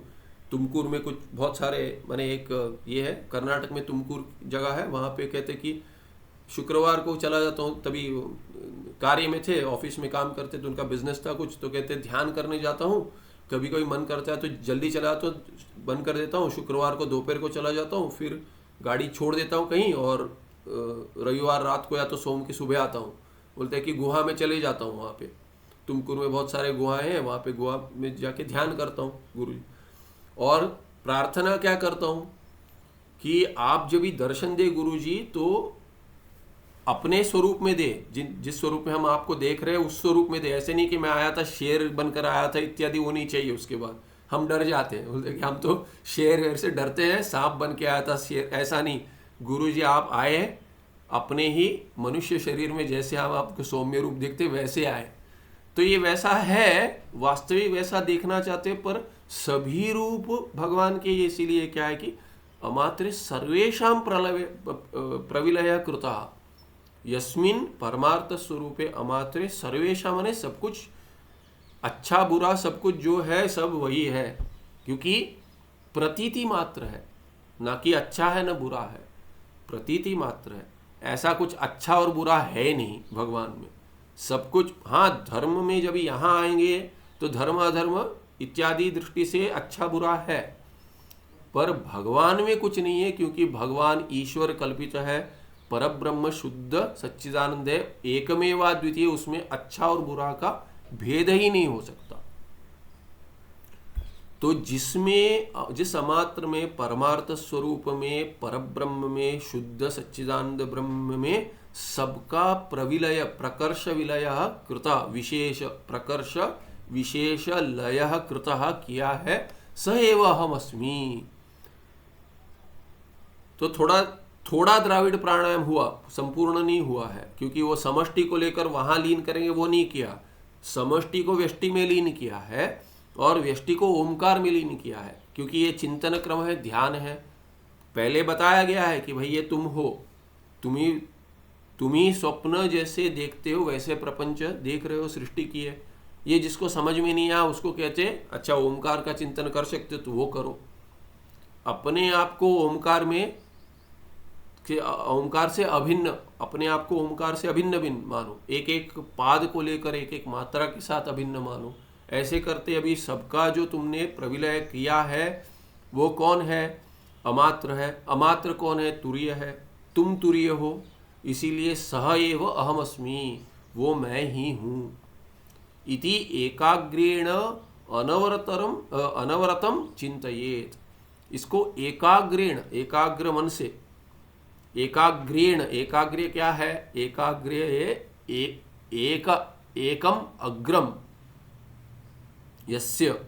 तुमकुर में कुछ बहुत सारे, मैंने एक ये है कर्नाटक में तुमकुर जगह है, वहाँ पे कहते कि शुक्रवार को चला जाता हूँ, तभी कार्य में थे, ऑफिस में काम करते तो उनका बिजनेस था कुछ, तो कहते ध्यान करने जाता हूँ, कभी कोई मन करता है तो जल्दी चला तो बंद कर देता हूँ, शुक्रवार को दोपहर को चला जाता हूँ, फिर गाड़ी छोड़ देता हूँ कहीं, और रविवार रात को या तो सोम की सुबह आता हूँ। बोलते हैं कि गुहा में चले जाता हूँ, वहाँ पे तुमकुर में बहुत सारे गुहाएं हैं, वहाँ पे गुहा में जाके ध्यान करता हूँ गुरु जी, और प्रार्थना क्या करता हूँ कि आप जब भी दर्शन दे गुरुजी तो अपने स्वरूप में दे, जिस स्वरूप में हम आपको देख रहे हैं उस स्वरूप में दे। ऐसे नहीं कि मैं आया था शेर बनकर आया था इत्यादि, वो नहीं चाहिए। उसके बाद हम डर जाते हैं, बोलते कि हम तो शेर से डरते हैं, सांप बन के आया था शेर, ऐसा नहीं। गुरुजी आप आए अपने ही मनुष्य शरीर में, जैसे हम आपको सौम्य रूप देखते वैसे आए। तो ये वैसा है, वास्तविक वैसा देखना चाहते, पर सभी रूप भगवान के, ये इसीलिए क्या है कि अमात्र सर्वेशां प्रविलय कृता यस्मिन परमार्थ स्वरूपे अमात्रे सर्वेशा, माने सब कुछ अच्छा बुरा सब कुछ जो है सब वही है, क्योंकि प्रतीति मात्र है, ना कि अच्छा है ना बुरा है, प्रतीति मात्र है। ऐसा कुछ अच्छा और बुरा है नहीं भगवान में, सब कुछ। हाँ धर्म में जब यहाँ आएंगे तो धर्म अधर्म इत्यादि दृष्टि से अच्छा बुरा है, पर भगवान में कुछ नहीं है, क्योंकि भगवान ईश्वर कल्पित है, परब्रह्म शुद्ध सच्चिदानंद है, एकमेवा द्वितीय, उसमें अच्छा और बुरा का भेद ही नहीं हो सकता। तो जिस अमात्र में परमार्थ स्वरूप में परब्रह्म में शुद्ध सच्चिदानंद ब्रह्म में सबका प्रविलय प्रकर्ष विलय कृता, विशेष प्रकर्ष विशेष लय कृतः किया है, स एव अहम अस्मि। तो थोड़ा थोड़ा द्राविड़ प्राणायाम हुआ, संपूर्ण नहीं हुआ है, क्योंकि वो समष्टि को लेकर वहां लीन करेंगे वो नहीं किया, समष्टि को व्यष्टि में लीन किया है और व्यष्टि को ओमकार में लीन किया है, क्योंकि ये चिंतन क्रम है, ध्यान है। पहले बताया गया है कि भाई ये तुम हो, तुम्ही स्वप्न जैसे देखते हो वैसे प्रपंच देख रहे हो, सृष्टि की है। ये जिसको समझ में नहीं आया उसको कहते हैं अच्छा ओमकार का चिंतन कर सकते हो तो वो करो। अपने आप को ओमकार में, ओमकार से अभिन्न, अपने आप को ओमकार से अभिन्न भिन्न मानो, एक एक पाद को लेकर एक एक मात्रा के साथ अभिन्न मानो। ऐसे करते अभी सबका जो तुमने प्रविलय किया है वो कौन है? अमात्र है। अमात्र कौन है? तुरीय है। तुम तुरीय हो, इसीलिए सह एव अहम अस्मि, वो मैं ही हूँ। इति एकाग्रेण अनवरतम चिंतयेत। इसको एकाग्रेण, एकाग्र मन से, एकाग्रेण, एकाग्र्य क्या है? एकाग्र्य एकम अग्रम यस्य,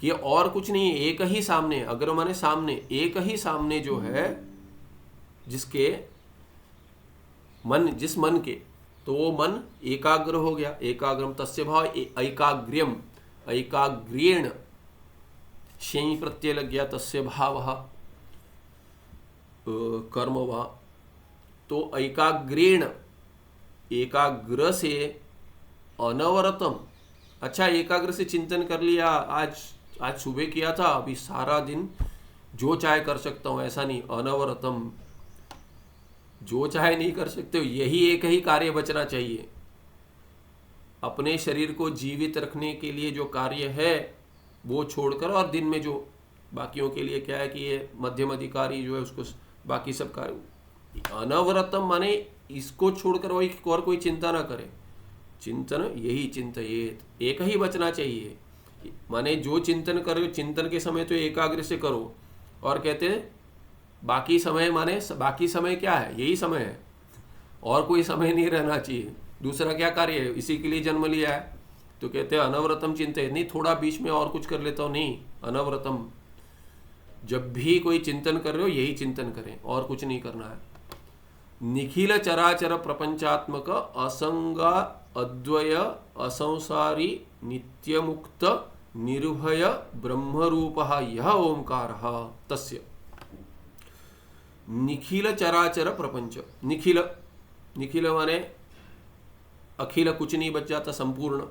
कि और कुछ नहीं, एक ही सामने, अग्र माने सामने, एक ही सामने जो है जिसके मन, जिस मन के, तो वो मन एकाग्र हो गया। एकाग्रम तस्य भाव ऐकाग्र्यम, ऐकाग्र्येण शेई प्रत्यय लग गया, तस्य भाव कर्म वा, तो ऐकाग्रेण, एकाग्र से अनवरतम। अच्छा एकाग्र से चिंतन कर लिया, आज सुबह किया था, अभी सारा दिन जो चाहे कर सकता हूं, ऐसा नहीं। अनवरतम, जो चाहे नहीं कर सकते हो, यही एक ही कार्य बचना चाहिए। अपने शरीर को जीवित रखने के लिए जो कार्य है वो छोड़कर, और दिन में जो बाकियों के लिए क्या है कि ये मध्यम अधिकारी जो है उसको बाकी सब कार्य। अनवरतम माने इसको छोड़कर वही और कोई चिंता ना करे। चिंतन यही चिंतयेत, एक ही बचना चाहिए। माने जो चिंतन करो, चिंतन के समय तो एकाग्र से करो, और कहते हैं बाकी समय, माने बाकी समय क्या है? यही समय है, और कोई समय नहीं रहना चाहिए। दूसरा क्या कार्य है? इसी के लिए जन्म लिया है, तो कहते हैं अनवरतम चिंतयेत। नहीं थोड़ा बीच में और कुछ कर लेता हूँ, नहीं, अनवरतम। जब भी कोई चिंतन कर रहे हो यही चिंतन करें, और कुछ नहीं करना है। निखिल चराचर प्रपंचात्मक असंग अद्वय असंसारी नित्यमुक्त निर्भय ब्रह्मरूपः यह ओंकारः तस्य। निखिल चराचर प्रपंच, निखिल, निखिल माने अखिल, कुछ नहीं बच जाता, संपूर्ण।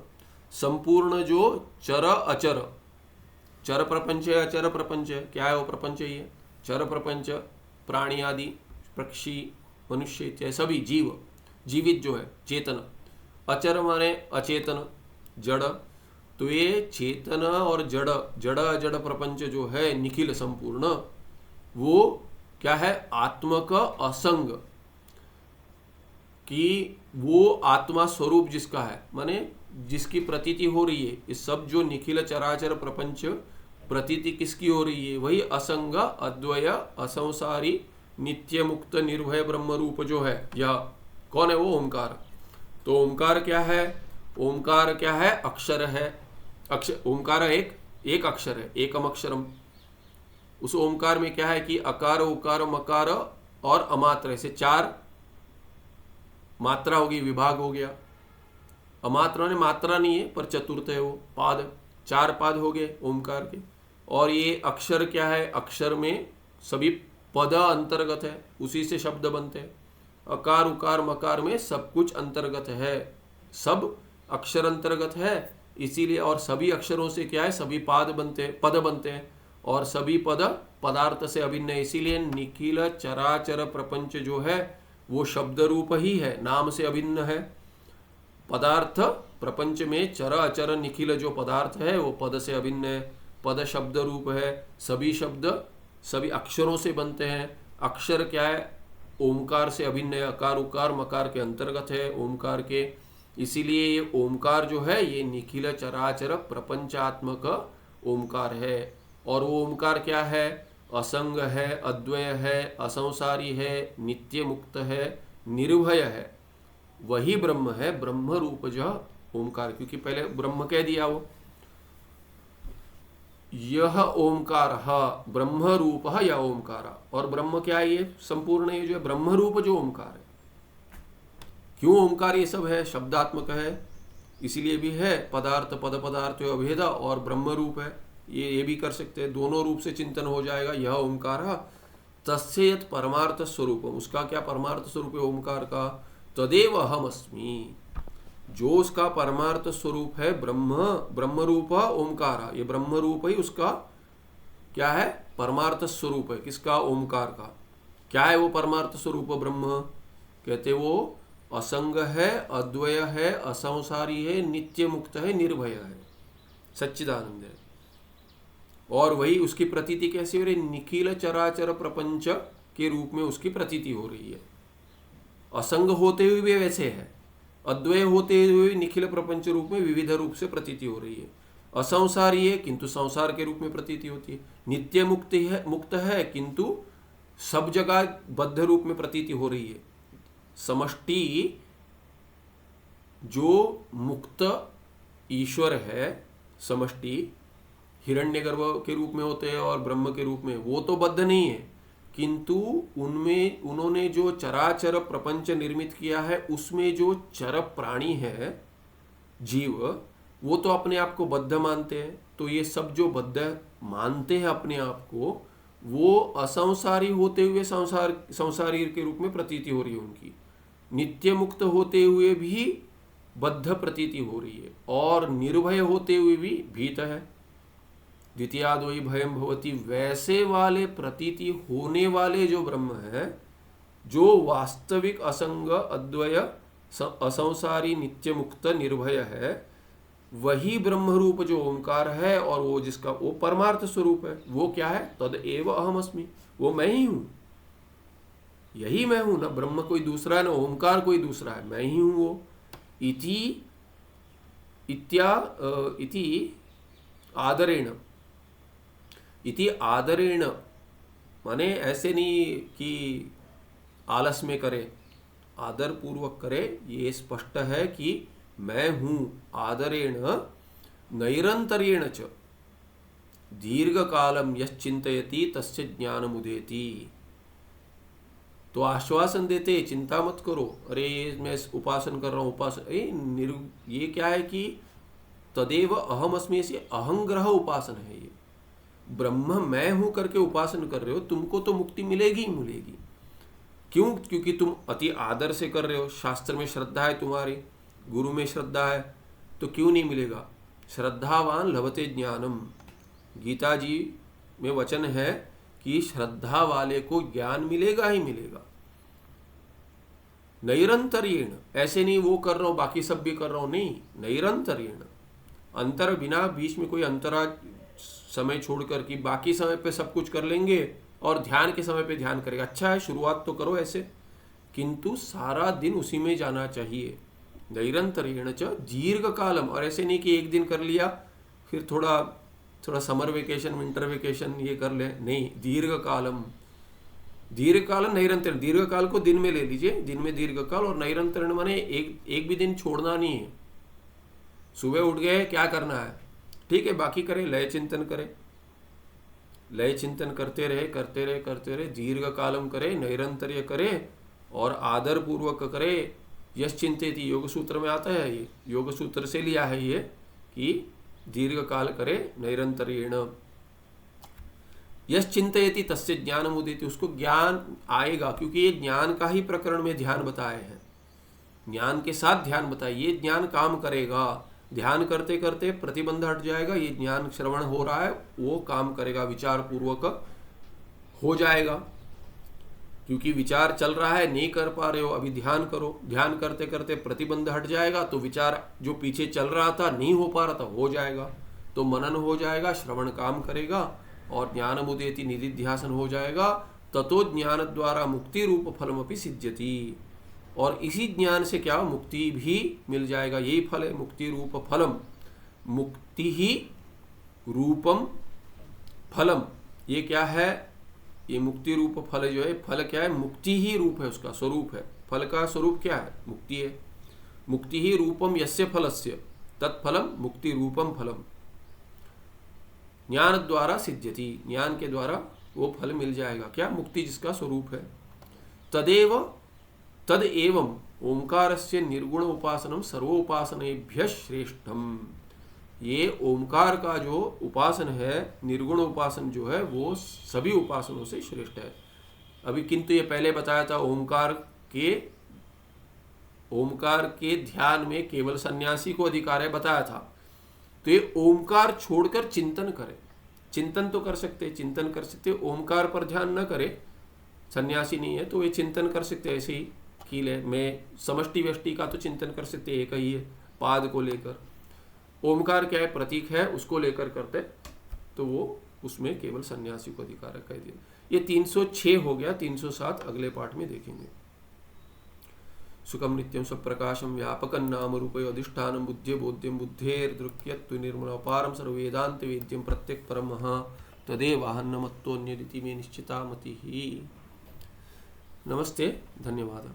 संपूर्ण जो चर अचर, चर प्रपंच है, अचर प्रपंच है। क्या है वो प्रपंच? ये चर प्रपंच, प्राणी आदि, पक्षी, मनुष्य इत्यादि सभी जीव, जीवित जो है, चेतन। अचर माने अचेतन, जड़। तो ये चेतन और जड़, जड़ अजड़ प्रपंच जो है निखिल संपूर्ण, वो क्या है? आत्म का असंग, कि वो आत्मा स्वरूप जिसका है, माने जिसकी प्रतीति हो रही है। ये सब जो निखिल चराचर प्रपंच प्रतीति किसकी हो रही है? वही असंग अद्वय असंसारी नित्य मुक्त निर्भय ब्रह्म रूप जो है, यह कौन है? वो ओंकार। तो ओंकार क्या है? ओंकार क्या है? अक्षर है। अक्षर, ओंकार एक अक्षर है, एकम अक्षरम। उस ओंकार में क्या है कि अकार उकार मकार और अमात्र, ऐसे चार मात्रा होगी, विभाग हो गया। अमात्र ने मात्रा नहीं है पर चतुर्थ है वो, पाद, चार पाद हो गए ओंकार के। और ये अक्षर क्या है? अक्षर में सभी पद अंतर्गत है, उसी से शब्द बनते हैं। अकार उकार मकार में सब कुछ अंतर्गत है, सब अक्षर अंतर्गत है, इसीलिए। और सभी अक्षरों से क्या है? सभी पाद बनते हैं, पद बनते हैं, और सभी पद पदार्थ से अभिन्न है। इसीलिए निखिल चराचर प्रपंच जो है वो शब्द रूप ही है, नाम से अभिन्न है। पदार्थ प्रपंच में चर अचर निखिल जो पदार्थ है वो पद से अभिन्न है, पद शब्द रूप है। सभी शब्द सभी अक्षरों से बनते हैं। अक्षर क्या है? ओमकार से अभिन्न है, अकार उकार मकार के अंतर्गत है ओमकार के। इसीलिए ये ओमकार जो है ये निखिल चराचर प्रपंचात्मक ओमकार है। और वो ओमकार क्या है? असंग है, अद्वय है, असंसारी है, नित्य मुक्त है, निर्भय है, वही ब्रह्म है, ब्रह्म रूप जो ओमकार। क्योंकि पहले ब्रह्म कह दिया वो, यह ओमकार ब्रह्म रूप या ओमकार, और ब्रह्म क्या है, ये संपूर्ण ये जो है ब्रह्म रूप जो ओमकार है। क्यों ओमकार ये सब है, शब्दात्मक है, इसीलिए भी है पदार्थ पद पदार्थ अभेद और ब्रह्म रूप है, ये भी कर सकते हैं, दोनों रूप से चिंतन हो जाएगा। यह ओमकार तस्य यत् परमार्थ स्वरूपम, उसका क्या परमार्थ स्वरूप है ओमकार का, तदेव अहम अस्मि, जो उसका परमार्थ स्वरूप है ब्रह्म रूप ओमकार, ये ब्रह्म रूप ही उसका क्या है, परमार्थ स्वरूप है। किसका, ओमकार का। क्या है वो परमार्थ स्वरूप ब्रह्म, कहते वो असंग है, अद्वय है, असंसारी है, नित्य मुक्त है, निर्भय है, सच्चिदानंद है। और वही उसकी प्रतीति कैसी हो रही, निखिल चराचर प्रपंच के रूप में उसकी प्रतीति हो रही है। असंग होते हुए भी वैसे है, अद्वय होते हुए निखिल प्रपंच रूप में विविध रूप से प्रतीति हो रही है। असंसारी है किंतु संसार के रूप में प्रतीति होती है। नित्य मुक्त है किंतु सब जगह बद्ध रूप में प्रतीति हो रही है। समष्टि जो मुक्त ईश्वर है, समष्टि हिरण्यगर्भ के रूप में होते हैं और ब्रह्म के रूप में, वो तो बद्ध नहीं है, किंतु उनमें उन्होंने जो चराचर प्रपंच निर्मित किया है उसमें जो चर प्राणी है जीव, वो तो अपने आप को बद्ध मानते हैं। तो ये सब जो बद्ध मानते हैं अपने आप को, वो असंसारी होते हुए संसारी के रूप में प्रतीति हो रही है उनकी। नित्य मुक्त होते हुए भी बद्ध प्रतीति हो रही है, और निर्भय होते हुए भी भीत है। द्वितीयाद्वयी भयम भवति, वैसे वाले प्रतीति होने वाले जो ब्रह्म है, जो वास्तविक असंग अद्वय असंसारी नित्य मुक्त निर्भय है, वही ब्रह्म रूप जो ओंकार है, और वो जिसका वो परमार्थ स्वरूप है, वो क्या है, तद एव अहम अस्मि, वो मैं ही हूं, यही मैं हूं ना। ब्रह्म कोई दूसरा है ना ओंकार कोई दूसरा है, मैं ही हूं वो। इति आदरेण, इति आदरेण माने ऐसे नहीं कि आलस में करे, आदर पूर्वक करे, ये स्पष्ट है कि मैं हूं। आदरेण नैरंतर्येण च दीर्घ कालम यश्चिंतयति तस्य ज्ञानमुदेति। तो आश्वासन देते, चिंता मत करो, अरे मैं उपासन कर रहा हूं, उपासन ये क्या है कि तदेव अहम अस्मि से अहंग्रह उपासन है। ये ब्रह्म मैं हूं करके उपासन कर रहे हो, तुमको तो मुक्ति मिलेगी ही मिलेगी। क्यों, क्योंकि तुम अति आदर से कर रहे हो, शास्त्र में श्रद्धा है, तुम्हारी गुरु में श्रद्धा है, तो क्यों नहीं मिलेगा। श्रद्धावान लभते ज्ञानम, गीता जी में वचन है कि श्रद्धा वाले को ज्ञान मिलेगा ही मिलेगा। नैरंतर्येण, ऐसे नहीं वो कर रहा हूं बाकी सब भी कर रहा हूं, नहीं, नैरंतर्येण, अंतर बिना, बीच में कोई अंतरा समय छोड़कर कि बाकी समय पे सब कुछ कर लेंगे और ध्यान के समय पे ध्यान करेगा। अच्छा है, शुरुआत तो करो ऐसे, किंतु सारा दिन उसी में जाना चाहिए। नैरंतर्येण च दीर्घ कालम, और ऐसे नहीं कि एक दिन कर लिया फिर थोड़ा समर वेकेशन विंटर वेकेशन ये कर ले, नहीं, दीर्घ कालम। दीर्घ काल नैरंतर, दीर्घ काल को दिन में ले लीजिए, दिन में दीर्घ काल, और नैरंतरण माने एक भी दिन छोड़ना नहीं है। सुबह उठ गए, क्या करना है, ठीक है, बाकी करे, लय चिंतन करे, लय चिंतन करते रहे, दीर्घ कालम करे, नैरंतर्य करे और आदर पूर्वक करे। यश चिंतेति, योग सूत्र में आता है, ये योग सूत्र से लिया है ये, कि दीर्घ काल करे नैरंतर्येण। यश चिंतयति तस्य ज्ञानमुदेति, उसको ज्ञान आएगा, क्योंकि ये ज्ञान का ही प्रकरण में ध्यान बताए हैं, ज्ञान के साथ ध्यान बताए, ये ज्ञान काम करेगा। ध्यान करते करते प्रतिबंध हट जाएगा, ये ज्ञान श्रवण हो रहा है वो काम करेगा, विचार पूर्वक हो जाएगा। क्योंकि विचार चल रहा है, नहीं कर पा रहे हो, अभी ध्यान करो, ध्यान करते करते प्रतिबंध हट जाएगा, तो विचार जो पीछे चल रहा था, नहीं हो पा रहा था, हो जाएगा, तो मनन हो जाएगा, श्रवण काम करेगा और ज्ञानमुदेति निधिध्यासन हो जाएगा। ततो ज्ञान द्वारा मुक्ति रूप फलमपि सिद्ध्यति, और इसी ज्ञान से क्या, मुक्ति भी मिल जाएगा। यही फल है मुक्ति रूप फलम, मुक्ति ही रूपम फलम। ये क्या है, ये मुक्ति रूप फल जो है, फल क्या है, मुक्ति ही रूप है, उसका स्वरूप है। फल का स्वरूप क्या है, मुक्ति है। मुक्ति ही रूपम यस्य फलस्य तत्फलम मुक्ति रूपम फलम। ज्ञान द्वारा सिद्ध्यति, ज्ञान के द्वारा वो फल मिल जाएगा। क्या? मुक्ति जिसका स्वरूप है। तदेव तद एवं ओंकारस्य निर्गुण उपासनम सर्वोपासनेभ्य श्रेष्ठम। ये ओंकार का जो उपासन है, निर्गुण उपासन जो है, वो सभी उपासनों से श्रेष्ठ है। अभी किंतु ये पहले बताया था ओंकार के ध्यान में केवल सन्यासी को अधिकार है, बताया था। तो ये ओंकार छोड़कर चिंतन करे, चिंतन तो कर सकते, चिंतन कर सकते, ओंकार पर ध्यान न करे, सन्यासी नहीं है तो ये चिंतन कर सकते। ऐसे ही कील है, मैं समष्टि व्यष्टि का तो चिंतन कर सकते, एक ही है पाद को लेकर। ओमकार क्या है? प्रतीक है, उसको लेकर करते तो वो उसमें केवल सन्यासी को अधिकार है, कह दिया। ये 306 हो गया। 307 अगले पाठ में देखेंगे। सुखम नित्यम स्वप्रकाशम व्यापकं नाम रूपयो अधिष्ठानं बुद्धि बोध्यम बुद्धेर्दृक्यत्व निर्मल अपारम सर्ववेदांत वेद्यम प्रत्यक परम तदेवाहन्नमत्तोऽन्यदिति मे निश्चिता मतिः। नमस्ते, धन्यवाद।